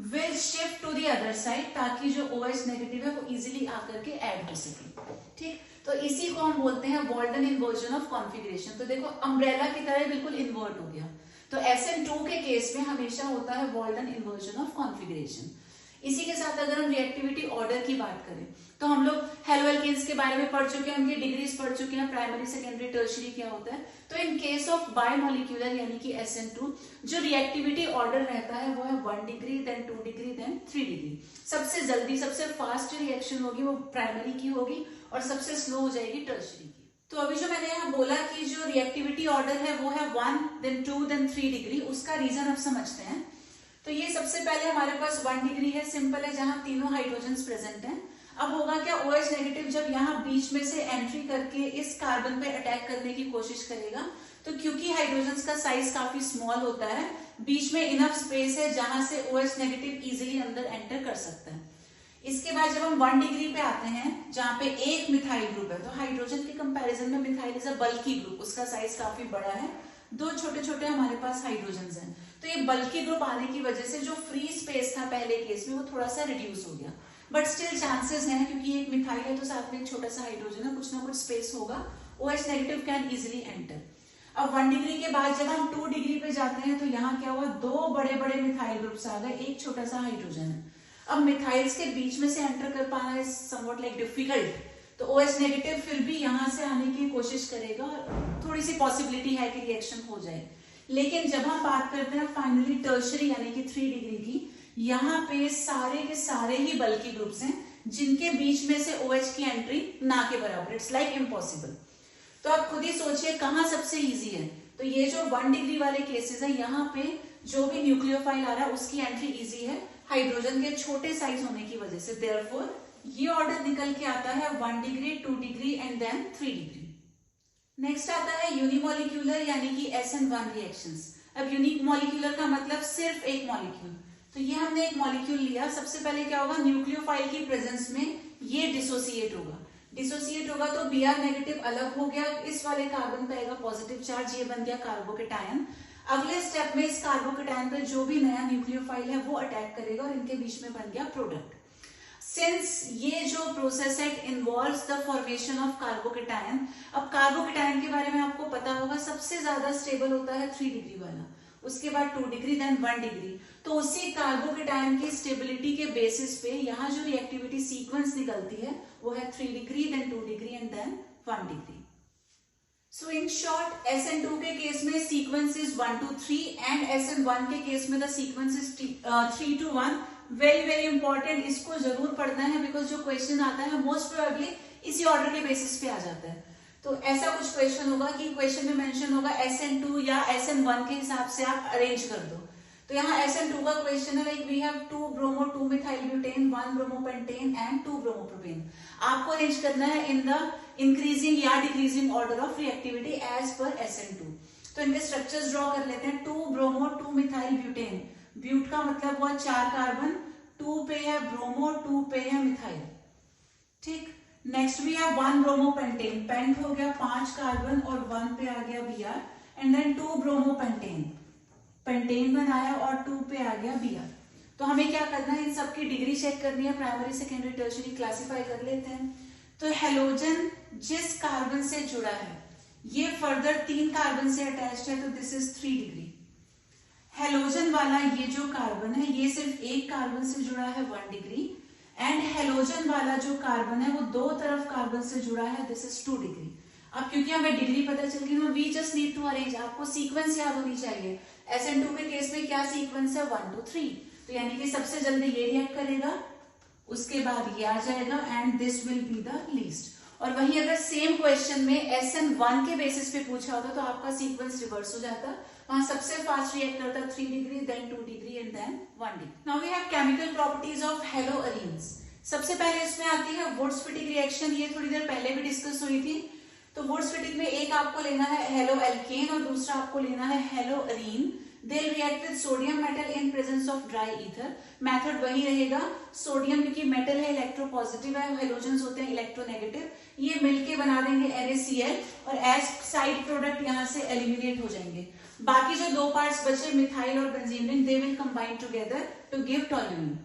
S1: will shift to the other side, ताकि जो OH नेगेटिव है वो इजीली आकर के ऐड हो सके। ठीक, तो इसी को हम बोलते हैं वॉल्डन इन्वर्जन ऑफ कॉन्फिगरेशन। तो देखो अम्ब्रेला की तरह बिल्कुल इन्वर्ट हो गया। तो SN2 के केस में हमेशा होता है वॉल्डन इन्वर्जन ऑफ कॉन्फिगरेशन। इसी के साथ अगर हम रिएक्टिविटी ऑर्डर की बात करें तो हम लोग हेलोएल्केन्स के बारे में पढ़ चुके हैं, उनकी डिग्रीज पढ़ चुके हैं, प्राइमरी, सेकेंडरी, टर्शियरी क्या होता है। तो इन केस ऑफ बायोमोलिक्यूलर यानी कि SN2 जो रिएक्टिविटी ऑर्डर रहता है वो है 1 degree, then 2 degree, then 3 degree. सबसे जल्दी, सबसे फास्ट रिएक्शन होगी वो प्राइमरी की होगी और सबसे स्लो हो जाएगी टर्शियरी की। तो अभी जो मैंने यहाँ बोला कि जो रिएक्टिविटी ऑर्डर है वो है 1, देन 2, देन 3 डिग्री, उसका रीजन अब समझते हैं। तो ये सबसे पहले हमारे पास 1 डिग्री है, सिंपल है, जहां तीनों हाइड्रोजन प्रेजेंट हैं। अब होगा क्या? OH नेगेटिव जब यहाँ बीच में से एंट्री करके इस कार्बन पे अटैक करने की कोशिश करेगा, तो क्योंकि हाइड्रोजन का साइज काफी स्मॉल होता है, बीच में इनफ स्पेस है जहां से OH नेगेटिव इजिली अंदर एंटर कर सकता है। इसके बाद जब हम 1 डिग्री पे आते हैं जहां पे एक मिथाइल ग्रुप है, तो हाइड्रोजन के कंपैरिजन में methyl is a bulky group, उसका साइज काफी बड़ा है, दो छोटे छोटे हमारे पास हाइड्रोजन हैं। तो ये बल्की ग्रुप आने की वजह से जो फ्री स्पेस था पहले केस में वो थोड़ा सा रिड्यूस हो गया, बट स्टिल चांसेस हैं, क्योंकि एक मिथाइल है तो साथ में एक छोटा सा हाइड्रोजन है, कुछ ना कुछ स्पेस होगा, OH negative can easily enter. अब 1 डिग्री के बाद जब हम 2 डिग्री पे जाते हैं तो यहाँ क्या हुआ? दो बड़े बड़े मिथाइल ग्रुप्स आ गए, एक छोटा सा हाइड्रोजन है। अब मिथाइल्स के बीच में से एंटर कर पाना इज समवॉट लाइक डिफिकल्ट, तो OH नेगेटिव फिर भी यहाँ से आने की कोशिश करेगा और थोड़ी सी पॉसिबिलिटी है कि रिएक्शन हो जाए। लेकिन जब हम बात करते हैं फाइनली टर्शरी यानी कि 3 डिग्री की, यहाँ पे सारे के सारे ही बल्की ग्रुप्स हैं जिनके बीच में से OH की एंट्री ना के बराबर, इट्स लाइक इम्पॉसिबल। तो आप खुद ही सोचिए कहाँ सबसे इजी है। तो ये जो 1 डिग्री वाले केसेस है, यहाँ पे जो भी न्यूक्लियोफाइल आ रहा है उसकी एंट्री इजी है हाइड्रोजन के छोटे साइज होने की वजह से। देयरफॉर ये ऑर्डर निकल के आता है 1 degree, 2 degree and then 3 degree. Next आता है यूनिमोलिक्यूलर यानी कि SN1 रिएक्शंस। अब यूनिक मॉलिक्यूलर का मतलब सिर्फ एक मॉलिक्यूल। तो ये हमने एक मॉलिक्यूल लिया, सबसे पहले क्या होगा, न्यूक्लियोफाइल की प्रेजेंस में ये डिसोसिएट होगा। डिसोसिएट होगा तो Br नेगेटिव अलग हो गया, इस वाले कार्बन पे आएगा पॉजिटिव चार्ज, ये बन गया कार्बोकेटायन। अगले स्टेप में इस कार्बोकेटायन पे जो भी नया न्यूक्लियोफाइल है वो अटैक करेगा और इनके बीच में बन गया प्रोडक्ट। सिंस ये जो प्रोसेस है involves the formation of carbocation. अब कार्बोकेटायन के बारे में आपको पता होगा सबसे ज्यादा स्टेबल होता है 3 डिग्री वाला, उसके बाद 2 डिग्री देन 1 डिग्री। तो उसी कार्बोकेटायन की स्टेबिलिटी के बेसिस पे यहाँ जो रिएक्टिविटी सीक्वेंस निकलती है वो है 3 degree then 2 degree and then 1 degree. So in short SN2 के केस में sequence is 1 to 3 and SN1 के केस में the sequence is 3 to 1। Very very important, इसको जरूर पढ़ना है बिकॉज जो क्वेश्चन आता है मोस्ट प्रोबेबली इसी ऑर्डर के बेसिस पे आ जाता है। तो ऐसा कुछ क्वेश्चन होगा कि क्वेश्चन में मेंशन होगा SN2 या SN1 के हिसाब से आप अरेंज कर दो। तो यहाँ SN2 का क्वेश्चन है like we have 2 bromo 2 methyl butane 1 bromopentane and 2 bromopropane. आपको अरेंज करना है इन द इंक्रीजिंग या decreasing order of reactivity as per SN2। तो इनके स्ट्रक्चर्स ड्रॉ कर लेते हैं। 2 ब्रोमो 2 मिथाइल ब्यूटेन, ब्यूट का मतलब हुआ 4 कार्बन, 2 पे है ब्रोमो, 2 पे है मिथाइल, ठीक। नेक्स्ट भी है 1 ब्रोमोपेंटेन, पेंट हो गया 5 कार्बन और 1 पे आ गया Br and then 2 bromopentane, pentane बनाया और 2 पे आ गया Br। तो हमें क्या करना है, इन सबकी डिग्री चेक करनी है, प्राइमरी सेकेंडरी टर्शियरी क्लासिफाई कर लेते हैं। तो हेलोजन जिस कार्बन से जुड़ा है ये फर्दर 3 कार्बन से अटैच्ड है, तो दिस इज 3 डिग्री। हेलोजन वाला ये जो कार्बन है ये सिर्फ एक कार्बन से जुड़ा है 1 डिग्री एंड हेलोजन वाला जो कार्बन है वो 2 तरफ कार्बन से जुड़ा है, दिस इज 2 डिग्री। अब क्योंकि हमें डिग्री पता चल गई ना, we just need to arrange, आपको सीक्वेंस याद होनी चाहिए। SN2 के केस में क्या सीक्वेंस है 1 to 3, तो यानी कि सबसे जल्दी ये रिएक्ट करेगा, उसके बाद ये आ जाएगा and this will be the least. और वहीं अगर सेम क्वेश्चन में SN1 के बेसिस पे पूछा होता तो आपका सीक्वेंस रिवर्स हो जाता, वहां सबसे फास्ट रिएक्ट करता 3 degree then 2 degree and then 1 degree. Now we have chemical properties of haloarenes. सबसे पहले इसमें आती है वुड्स-फिटिग रिएक्शन, ये थोड़ी देर पहले भी डिस्कस हुई थी। तो वुड्स-फिटिग में एक आपको लेना है हेलोएल्केन और दूसरा आपको लेना है हेलोअरीन। They'll react with sodium metal in presence of dry ether। Method वही रहेगा, सोडियम क्योंकि मेटल है इलेक्ट्रोपॉजिटिव है, हेलोजेंस होते हैं इलेक्ट्रोनेगेटिव, ये मिलके बना देंगे NaCl और एज साइड प्रोडक्ट यहाँ से एलिमिनेट हो जाएंगे। बाकी जो 2 पार्ट्स बचे मिथाइल और benzene ring, they will combine together to give toluene.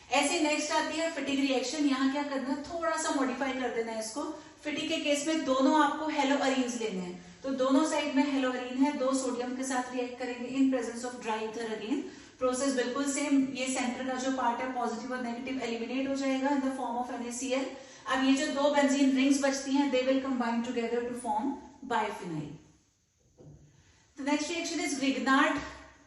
S1: ऐसे नेक्स्ट आती है फिटिग रिएक्शन। यहाँ क्या करना है, थोड़ा सा मॉडिफाई कर देना है इसको। फिटिग के केस में दोनों आपको हेलोअरीन्स लेने हैं, तो दोनों साइड में हेलोअरीन है, 2 सोडियम के साथ रिएक्ट करेंगे इन presence of dry ether. Again process बिल्कुल सेम, ये सेंटर का जो पार्ट है पॉजिटिव और नेगेटिव एलिमिनेट हो जाएगा in the form of NaCl। अब ये जो 2 बेंजीन रिंग्स बचती हैं, they will combine together to form biphenyl. The next reaction is Grignard.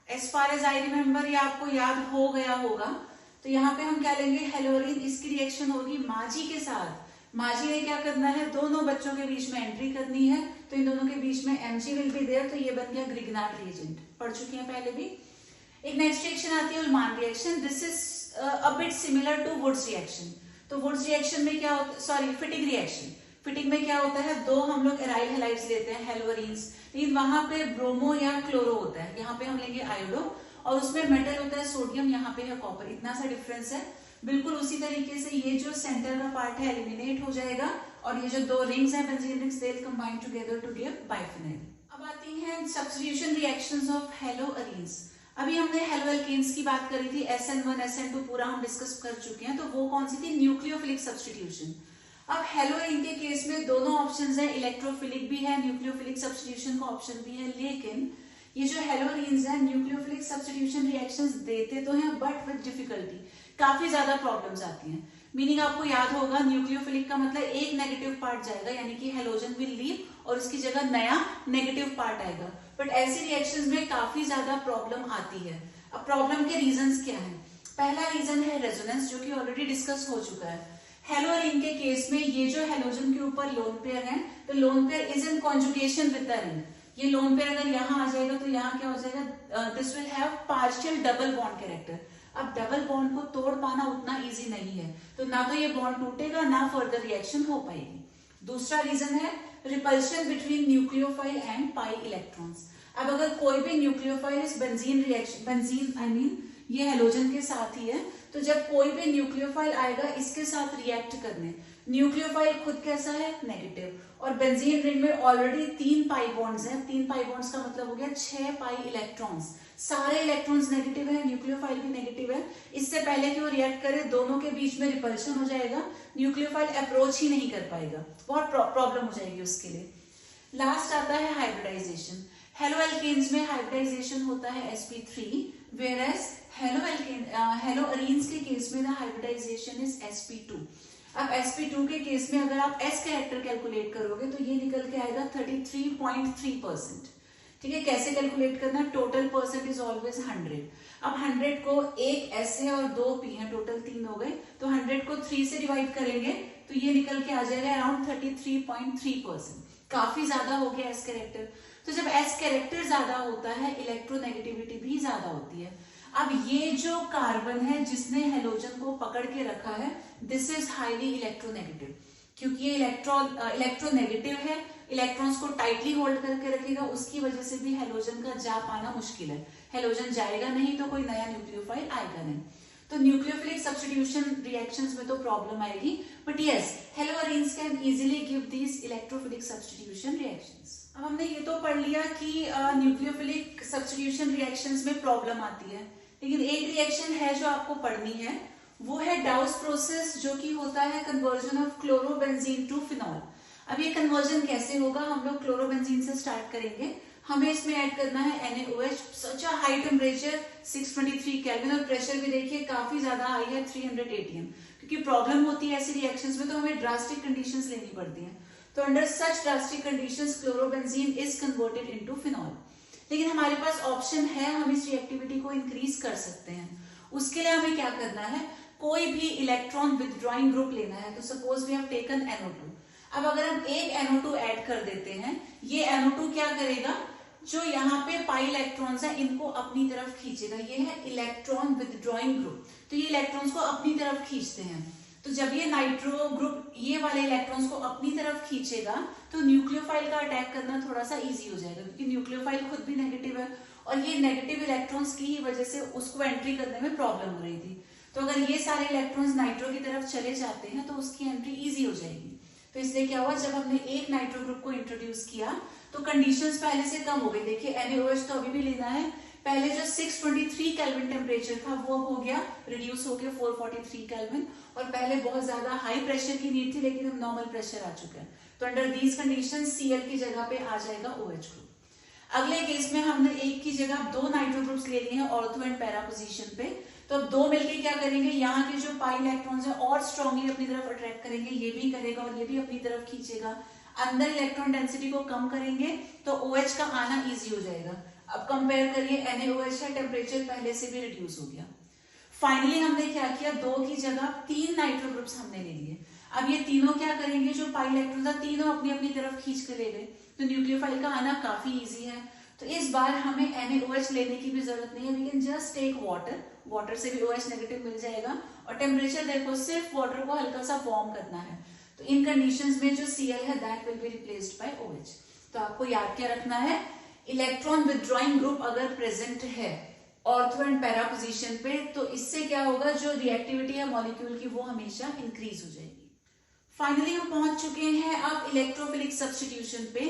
S1: As far as I remember, ये आपको याद हो गया होगा। तो यहाँ पे हम क्या लेंगे, हेलोअरीन, इसकी रिएक्शन होगी माजी के साथ। माजी ने क्या करना है, दोनों बच्चों के बीच में एंट्री करनी है, तो इन दोनों के बीच में Mg विल बी देयर, तो ये बन गया ग्रिग्नार्ड रिएजेंट, पढ़ चुकी हैं पहले भी। एक नेक्स्ट रिएक्शन आती है Ullmann reaction. This is a bit similar to Wurtz reaction. तो वुड्स रिएक्शन में क्या होता है, सॉरी फिटिग रिएक्शन, फिटिग में क्या होता है, 2 हम लोग एराइल हैलाइड्स लेते हैं हेलोअरीन्स, लेकिन वहां पे ब्रोमो या क्लोरो होता है, यहाँ पे हम लेंगे आयोडो और उसमें मेटल होता है सोडियम, यहाँ पे है कॉपर, इतना सा डिफरेंस है। बिल्कुल उसी तरीके से ये जो सेंटर का पार्ट है एलिमिनेट हो जाएगा और ये जो 2 रिंग्स हैं benzene rings, they will combine together to give biphenyl. अब आती हैं सब्स्टिट्यूशन रिएक्शंस ऑफ हेलोअरीन्स। अभी हमने हेलोएल्केन्स की बात करी थी, SN1 SN2 पूरा हम डिस्कस कर चुके हैं, तो वो कौन सी थी, न्यूक्लियोफिलिक सब्स्टिट्यूशन। अब हेलोअरीन के केस में दोनों ऑप्शंस हैं, इलेक्ट्रोफिलिक भी है, न्यूक्लियोफिलिक सब्स्टिट्यूशन का ऑप्शन भी है, लेकिन ये जो हेलोअरीन्स हैं न्यूक्लियोफिलिक सब्स्टिट्यूशन रिएक्शंस देते तो हैं बट विद डिफिकल्टी, काफी ज्यादा प्रॉब्लम्स आती हैं। मीनिंग आपको याद होगा, न्यूक्लियोफिलिक का मतलब एक नेगेटिव पार्ट जाएगा, यानी कि हेलोजन विल लीव और उसकी जगह नया नेगेटिव पार्ट आएगा। बट ऐसी रिएक्शंस में काफी ज्यादा प्रॉब्लम आती है। अब प्रॉब्लम के रीजंस क्या हैं? पहला रीजन है रेजोनेंस, जो कि ऑलरेडी डिस्कस हो चुका है। हेलोरीन के केस में ये जो हेलोजन के ऊपर लोन पेयर है, तो lone pair is in conjugation with the ring. ये लोन पेयर अगर यहाँ आ जाएगा तो यहाँ क्या हो जाएगा, this will have partial double bond character. अब डबल बॉन्ड को तोड़ पाना उतना इजी नहीं है, तो ना तो ये बॉन्ड टूटेगा ना फर्दर रिएक्शन हो पाएगी। दूसरा रीजन है repulsion between nucleophile and pi electrons. अब अगर कोई भी न्यूक्लियोफाइल इस benzene reaction, benzene I mean ये हेलोजन के साथ ही है, तो जब कोई भी न्यूक्लियोफाइल आएगा इसके साथ रिएक्ट करने, न्यूक्लियोफाइल खुद कैसा है, नेगेटिव, और बेंजीन रिंग में ऑलरेडी 3 पाई बॉन्ड्स हैं। 3 पाई बॉन्ड्स का मतलब हो गया 6 पाई इलेक्ट्रॉन्स। सारे इलेक्ट्रॉन्स नेगेटिव है, न्यूक्लियोफाइल भी नेगेटिव है। इससे पहले कि वो रिएक्ट करे, दोनों के बीच में रिपल्शन हो जाएगा, न्यूक्लियोफाइल अप्रोच ही नहीं कर पाएगा, बहुत प्रॉब्लम हो जाएगी उसके लिए। लास्ट आता है हाइब्रिडाइजेशन। हेलोएल्केन्स में हाइब्रिडाइजेशन होता है sp3, whereas हेलोअरीन्स के केस में द हाइब्रिडाइजेशन इज sp2। अब sp2 के केस में अगर आप s कैरेक्टर कैलकुलेट करोगे तो ये निकल के आएगा 33.3%। ठीक है, कैसे कैलकुलेट करना, टोटल परसेंट इज ऑलवेज 100। अब 100 को एक s है और 2 p है, टोटल 3 हो गए, तो 100 को 3 से डिवाइड करेंगे तो ये निकल के आ जाएगा अराउंड 33.3%। काफी ज्यादा हो गया s कैरेक्टर। तो जब s कैरेक्टर ज्यादा होता है, इलेक्ट्रोनेगेटिविटी भी ज्यादा होती है। अब ये जो कार्बन है जिसने हेलोजन को पकड़ के रखा है, दिस इज हाईली इलेक्ट्रोनेगेटिव, क्योंकि ये इलेक्ट्रोनेगेटिव है, इलेक्ट्रॉन्स को टाइटली होल्ड करके रखेगा, उसकी वजह से भी हेलोजन का जा पाना मुश्किल है। हेलोजन जाएगा नहीं तो कोई नया न्यूक्लियोफाइल आएगा नहीं। तो न्यूक्लियोफिलिक सब्स्टिट्यूशन रिएक्शंस में तो प्रॉब्लम आएगी, but yes, haloarenes can easily give these electrophilic substitution reactions. अब हमने ये तो पढ़ लिया कि न्यूक्लियोफिलिक सब्स्टिट्यूशन रिएक्शंस में प्रॉब्लम आती है, लेकिन एक रिएक्शन है जो आपको पढ़नी है, वो है डाउस प्रोसेस, जो कि होता है conversion of chlorobenzene to phenol. अब ये कन्वर्जन कैसे होगा, हम लोग क्लोरोबेंजीन से स्टार्ट करेंगे। हमें इसमें ऐड करना है NaOH, such a high temperature 623 kelvin, और प्रेशर भी देखिए काफी ज्यादा हाई है 300 atm। क्योंकि प्रॉब्लम होती है ऐसी रिएक्शंस में तो हमें ड्रास्टिक कंडीशंस लेनी पड़ती हैं। तो under such drastic conditions chlorobenzene is converted into phenol. लेकिन हमारे पास ऑप्शन है, हम इस रिएक्टिविटी को इंक्रीज कर सकते हैं। उसके लिए हमें क्या करना है, कोई भी इलेक्ट्रॉन विथड्रॉइंग ग्रुप लेना है। तो suppose we have taken NO2। अब अगर हम एक NO2 ऐड कर देते हैं, ये NO2 क्या करेगा, जो यहाँ पे पाई इलेक्ट्रॉन्स है इनको अपनी तरफ खींचेगा। ये है इलेक्ट्रॉन विथड्रॉइंग ग्रुप, तो ये इलेक्ट्रॉन्स को अपनी तरफ खींचते हैं। तो जब ये नाइट्रो ग्रुप ये वाले इलेक्ट्रॉन्स को अपनी तरफ खींचेगा तो न्यूक्लियोफाइल का अटैक करना थोड़ा सा इजी हो जाएगा, क्योंकि न्यूक्लियोफाइल खुद भी नेगेटिव है और ये नेगेटिव इलेक्ट्रॉन्स की ही वजह से उसको एंट्री करने में प्रॉब्लम हो रही थी। तो अगर ये सारे इलेक्ट्रॉन्स नाइट्रो की तरफ चले जाते हैं तो उसकी एंट्री इजी हो जाएगी। तो इसलिए क्या हुआ, जब हमने एक नाइट्रो ग्रुप को इंट्रोड्यूस किया तो कंडीशंस पहले से कम हो गई। देखिए NaOH तो अभी भी लेना है, पहले जो 623 केल्विन टेम्परेचर था वो हो गया रिड्यूस हो गया 443 केल्विन, और पहले बहुत ज्यादा हाई प्रेशर की नीड थी, लेकिन अब नॉर्मल प्रेशर आ चुका है। तो अंडर दीज कंडीशंस Cl की जगह पे आ जाएगा OH ग्रुप। अगले केस में हमने एक की जगह 2 नाइट्रो ग्रुप्स ले लिए हैं ऑर्थो एंड पैरा पोजीशन पे। तो अब 2 मिलके क्या करेंगे, यहाँ के जो पाई इलेक्ट्रॉन्स है और स्ट्रांगली अपनी तरफ अट्रैक्ट करेंगे, ये भी करेगा और ये भी अपनी तरफ खींचेगा। अंदर इलेक्ट्रॉन डेंसिटी को कम करेंगे तो OH का आना इजी हो जाएगा। अब कंपेयर करिए, NaOH का टेम्परेचर पहले से भी रिड्यूस हो गया। फाइनली हमने क्या किया, 2 की जगह 3 नाइट्रो ग्रुप्स हमने ले लिए। अब ये तीनों क्या करेंगे, जो पाई इलेक्ट्रॉन था तीनों अपनी अपनी तरफ खींच के ले गए, तो न्यूक्लियोफाइल का आना काफी इजी है। तो इस बार हमें NaOH लेने की भी जरूरत नहीं है, we can just take water. Water से भी OH नेगेटिव मिल जाएगा, और टेम्परेचर देखो सिर्फ वाटर को हल्का सा वार्म करना है। तो इन कंडीशंस में जो Cl है that will be replaced by OH। तो आपको याद क्या रखना है, इलेक्ट्रॉन विथड्रॉइंग ग्रुप अगर प्रेजेंट है ऑर्थो एंड पैरा पोजीशन पे, तो इससे क्या होगा, जो रिएक्टिविटी है मॉलिक्यूल की वो हमेशा इंक्रीज हो जाएगी। फाइनली हम पहुंच चुके हैं अब इलेक्ट्रोफिलिक सब्स्टिट्यूशन पे।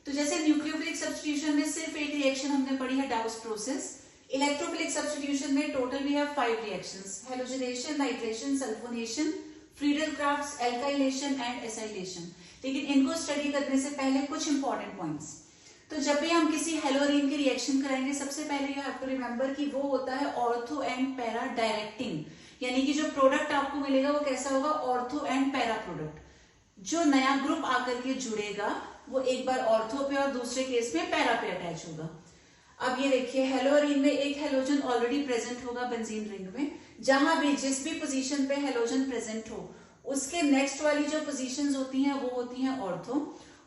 S1: तो जैसे न्यूक्लियोफिलिक सब्स्टिट्यूशन में सिर्फ एक रिएक्शन हमने पढ़ी है, डाउस प्रोसेस। इलेक्ट्रोफिलिक सब्स्टिट्यूशन में total we have 5 reactions, halogenation, nitration, sulphonation, Friedel Craft, alkylation and acylation. लेकिन इनको स्टडी करने से पहले कुछ इंपॉर्टेंट पॉइंट्स। तो जब भी हम किसी हेलोरीन की रिएक्शन कराएंगे, सबसे पहले यू हैव टू रिमेंबर कि वो होता है ऑर्थो एंड पैरा डायरेक्टिंग, यानी कि जो प्रोडक्ट आपको मिलेगा वो कैसा होगा, ऑर्थो एंड पैरा प्रोडक्ट। जो नया ग्रुप आकर के जुड़ेगा वो एक बार ऑर्थो पे और दूसरे केस में पैरा पे अटैच होगा। अब ये देखिए हेलोअरीन में एक हेलोजन ऑलरेडी प्रेजेंट होगा बेंजीन रिंग में। जहां भी जिस भी पोजीशन पे हेलोजन प्रेजेंट हो उसके नेक्स्ट वाली जो पोजीशंस होती हैं वो होती हैं ऑर्थो।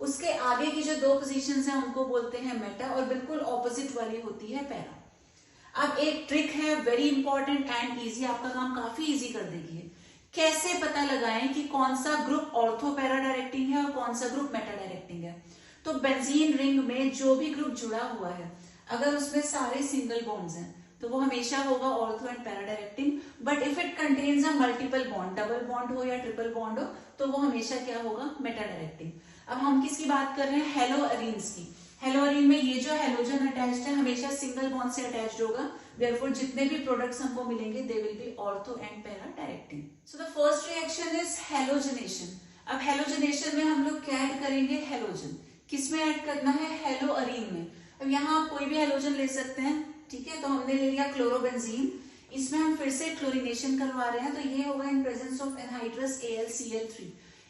S1: उसके आगे की जो दो पोजीशंस हैं उनको बोलते हैं मेटा और बिल्कुल ऑपोजिट वाली होती है पैरा। अब एक ट्रिक है वेरी इंपॉर्टेंट एंड इजी, आपका काम काफी इजी कर देगी। कैसे पता लगाएं कि कौन सा ग्रुप ऑर्थो पैरा डायरेक्टिंग है और कौन सा ग्रुप मेटा डायरेक्टिंग है? तो बेंजीन रिंग में जो भी ग्रुप जुड़ा हुआ है अगर उसमें सारे सिंगल बॉन्ड्स हैं तो वो हमेशा होगा ortho and para directing. But if it contains a multiple bond, double bond हो या ट्रिपल बॉन्ड हो, तो वो हमेशा क्या होगा? Meta directing. अब हम किसकी बात कर रहे हैं? हेलोअरीन्स की। हेलोअरीन में ये जो हेलोजन अटैच्ड है हमेशा सिंगल बॉन्ड से अटैच्ड होगा, देयरफॉर जितने भी प्रोडक्ट्स हमको मिलेंगे they will be ortho and para directing. So the first reaction is halogenation. अब हेलोजनेशन में हम लोग क्या ऐड करेंगे? हेलोजन। किसमें ऐड करना है? हेलोअरीन में। अब यहाँ आप कोई भी हेलोजन ले सकते हैं, ठीक है। तो हमने ले लिया क्लोरोबेंजीन, इसमें हम फिर से क्लोरीनेशन करवा रहे हैं, तो ये होगा इन प्रेजेंस ऑफ एनहाइड्रस AlCl3।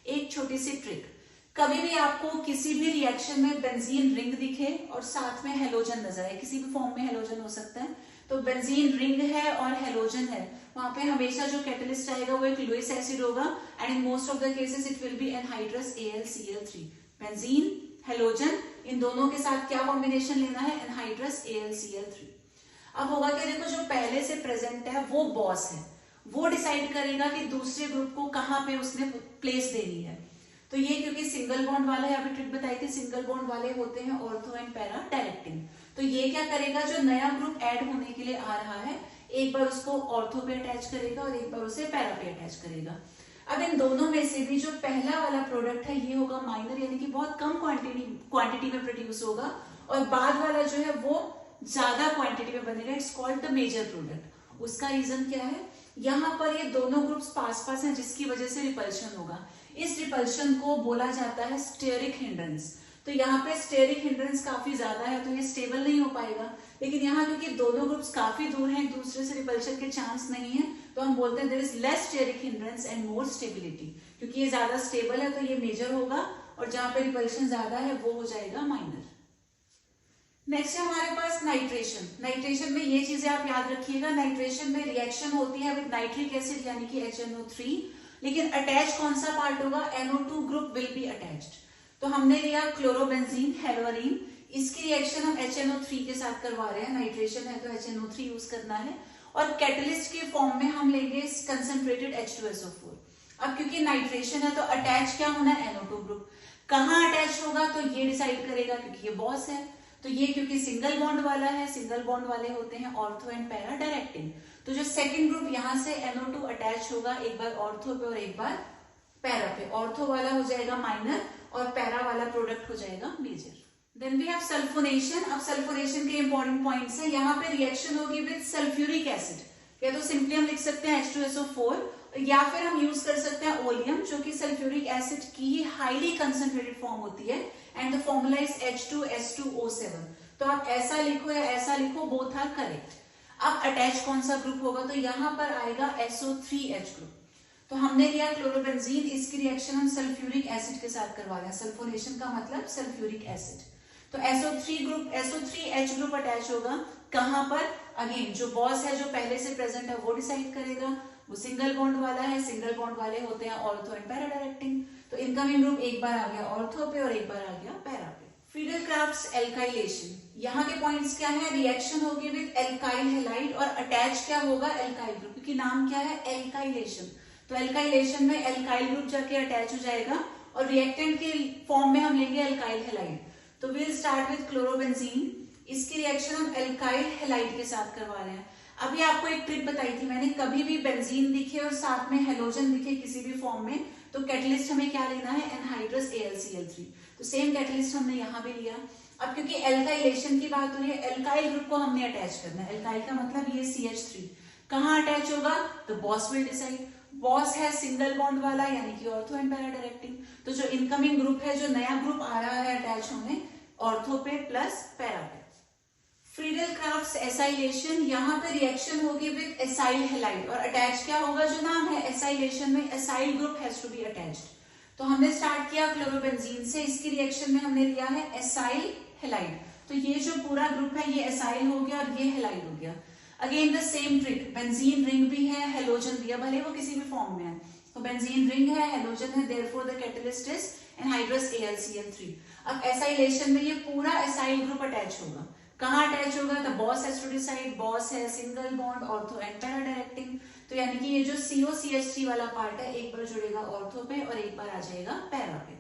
S1: एक छोटी सी ट्रिक, कभी भी आपको किसी भी रिएक्शन में बेंजीन रिंग दिखे और साथ में हेलोजन नजर आए, किसी भी फॉर्म में हेलोजन हो सकता है, तो बेंजीन रिंग है और हेलोजन है, वहां पे हमेशा जो कैटलिस्ट आएगा वो एक लुईस एसिड होगा and in most of the cases it will be anhydrous AlCl3। Benzene, halogen, इन दोनों के साथ क्या कॉम्बिनेशन लेना है? Anhydrous AlCl3। अब होगा क्या? देखो जो पहले से प्रेजेंट है वो बॉस है, वो डिसाइड करेगा कि दूसरे ग्रुप को कहां पे उसने प्लेस देनी है। तो ये क्योंकि सिंगल बॉन्ड वाला है, अभी ट्रिक बताई थी, सिंगल बॉन्ड वाले होते हैं ऑर्थो एंड पैरा डायरेक्टिंग। तो ये क्या करेगा? जो नया ग्रुप ऐड होने के लिए आ रहा है एक बार उसको ऑर्थो पे अटैच करेगा और एक बार उसे पैरा पे अटैच करेगा। अब इन दोनों में से भी जो पहला वाला प्रोडक्ट है ये होगा माइनर, यानी कि बहुत कम क्वांटिटी में प्रोड्यूस होगा, और बाद वाला जो है वो ज्यादा क्वांटिटी में बनेगा। It's called the major product. उसका रीजन क्या है? यहाँ पर ये दोनों ग्रुप्स पास पास हैं जिसकी वजह से रिपल्शन होगा। इस रिपल्शन को बोला जाता है स्टेरिक हिंड्रेंस। तो यहाँ पे स्टेरिक हिंड्रेंस काफी ज्यादा है तो ये स्टेबल नहीं हो पाएगा, लेकिन यहाँ क्योंकि दोनों ग्रुप्स काफी दूर हैं एक दूसरे से, रिपल्शन के चांस नहीं है, तो हम बोलते हैं there is less steric hindrance and more stability. क्योंकि ये ज्यादा स्टेबल है तो ये मेजर होगा और जहां पे रिपल्शन ज्यादा है वो हो जाएगा माइनर। नेक्स्ट है हमारे पास नाइट्रेशन। नाइट्रेशन में ये चीजें आप याद रखिएगा, नाइट्रेशन में रिएक्शन होती है विद नाइट्रिक एसिड यानी कि HNO3, लेकिन अटैच कौन सा पार्ट होगा? NO2 group will be attached. तो हमने लिया क्लोरोबेंजीन, हेलोअरीन, इसकी रिएक्शन हम HNO3 के साथ करवा रहे हैं, नाइट्रेशन है तो HNO3 यूज करना है, और कैटलिस्ट के फॉर्म में हम लेंगे कंसंट्रेटेड H2SO4। अब क्योंकि नाइट्रेशन है तो अटैच क्या होना है? NO2 group. कहाँ अटैच होगा तो ये डिसाइड करेगा, क्योंकि ये बॉस है, तो ये क्योंकि सिंगल बॉन्ड वाला है, सिंगल बॉन्ड वाले होते हैं ऑर्थो एंड पैरा डायरेक्टिंग। तो जो सेकंड ग्रुप यहाँ से NO2 अटैच होगा एक बार ऑर्थो पे और एक बार पैरा पे, ऑर्थो वाला हो जाएगा माइनर और पैरा वाला प्रोडक्ट हो जाएगा major. Then we have sulphonation. अब सल्फोनेशन के इंपॉर्टेंट पॉइंट्स है, यहाँ पे रिएक्शन होगी विद सल्फ्यूरिक एसिड, या तो सिंपली हम लिख सकते हैं H2SO4, या फिर हम यूज कर सकते हैं ओलियम, जो कि सल्फ्यूरिक एसिड की ही हाईली कंसंट्रेटेड फॉर्म होती है, and the formula is H2S2O7। तो आप ऐसा लिखो या ऐसा लिखो, बोथ आर करेक्ट। अब अटैच कौन सा ग्रुप होगा? तो यहाँ पर आएगा SO3H ग्रुप। तो हमने लिया क्लोरोबेंजीन, इसकी रिएक्शन हम सल्फ्यूरिक एसिड के साथ करवा रहे हैं, सल्फोनेशन का मतलब सल्फ्यूरिक एसिड। तो SO3H ग्रुप अटैच होगा कहां पर? अगेन जो बॉस है जो पहले से प्रेजेंट है वो डिसाइड करेगा, वो सिंगल बॉन्ड वाला है, सिंगल बॉन्ड वाले होते हैं ऑर्थो एंड पैरा डायरेक्टिंग। तो इनकमिंग ग्रुप एक बार आ गया ऑर्थो पे और एक बार आ गया पैरा पे। फ्रीडल-क्राफ्ट्स एल्काइलेशन, यहाँ के पॉइंट्स क्या है? रिएक्शन होगी विद एल्काइल हैलाइड और अटैच क्या होगा? एल्काइल ग्रुप, क्योंकि नाम क्या है? एल्काइलेशन। तो एल्काइलेशन में एल्काइल ग्रुप जाके अटैच हो जाएगा और रिएक्टेंट के फॉर्म में हम लेंगे एल्काइल हैलाइड। तो वील स्टार्ट विद क्लोरोबेंजीन, इसकी रिएक्शन हम एल्काइल हैलाइड के साथ करवा रहे हैं। अभी आपको एक ट्रिक बताई थी मैंने, कभी भी बेंजीन दिखे और साथ में हेलोजन दिखे किसी भी फॉर्म में तो कैटलिस्ट हमें क्या लेना है? Anhydrous AlCl3। तो सेम कैटलिस्ट हमने यहाँ भी लिया। अब क्योंकि एल्काइलेशन की बात हो रही है, एल्काइल ग्रुप को हमने अटैच करना है। एल्काइल का मतलब ये CH3 कहाँ अटैच होगा? तो बॉस विल डिसाइड। बॉस है सिंगल बॉन्ड वाला यानी कि ऑर्थो एंड पैरा डायरेक्टिंग। तो जो इनकमिंग ग्रुप है, जो नया ग्रुप आ रहा है अटैच होने, ऑर्थो पे प्लस पैरा पे। फ्रीडल-क्राफ्ट्स एसाइलेशन, यहाँ पे रिएक्शन होगी विद एसाइल हैलाइड और अटैच क्या होगा? जो नाम है एसाइलेशन में acyl group has to be attached. तो हमने स्टार्ट किया क्लोरोबेंजीन से, इसकी रिएक्शन में हमने लिया है एसाइल हैलाइड, तो ये जो पूरा ग्रुप है ये एसाइल हो गया और ये हैलाइड हो गया। Again the same trick, benzene ring भी है, हेलोजन भी है, भले वो किसी भी फॉर्म में है, तो बेंजीन रिंग है, हेलोजन है, therefore the catalyst is anhydrous AlCl3। अब एसाइलेशन में ये पूरा एसाइल ग्रुप अटैच होगा, कहाँ अटैच होगा, the boss has to decide, boss है single bond ortho and para directing, तो यानी कि ये जो COCH3 वाला पार्ट है एक बार जुड़ेगा ऑर्थो पे और एक बार आ जाएगा पैरा पे।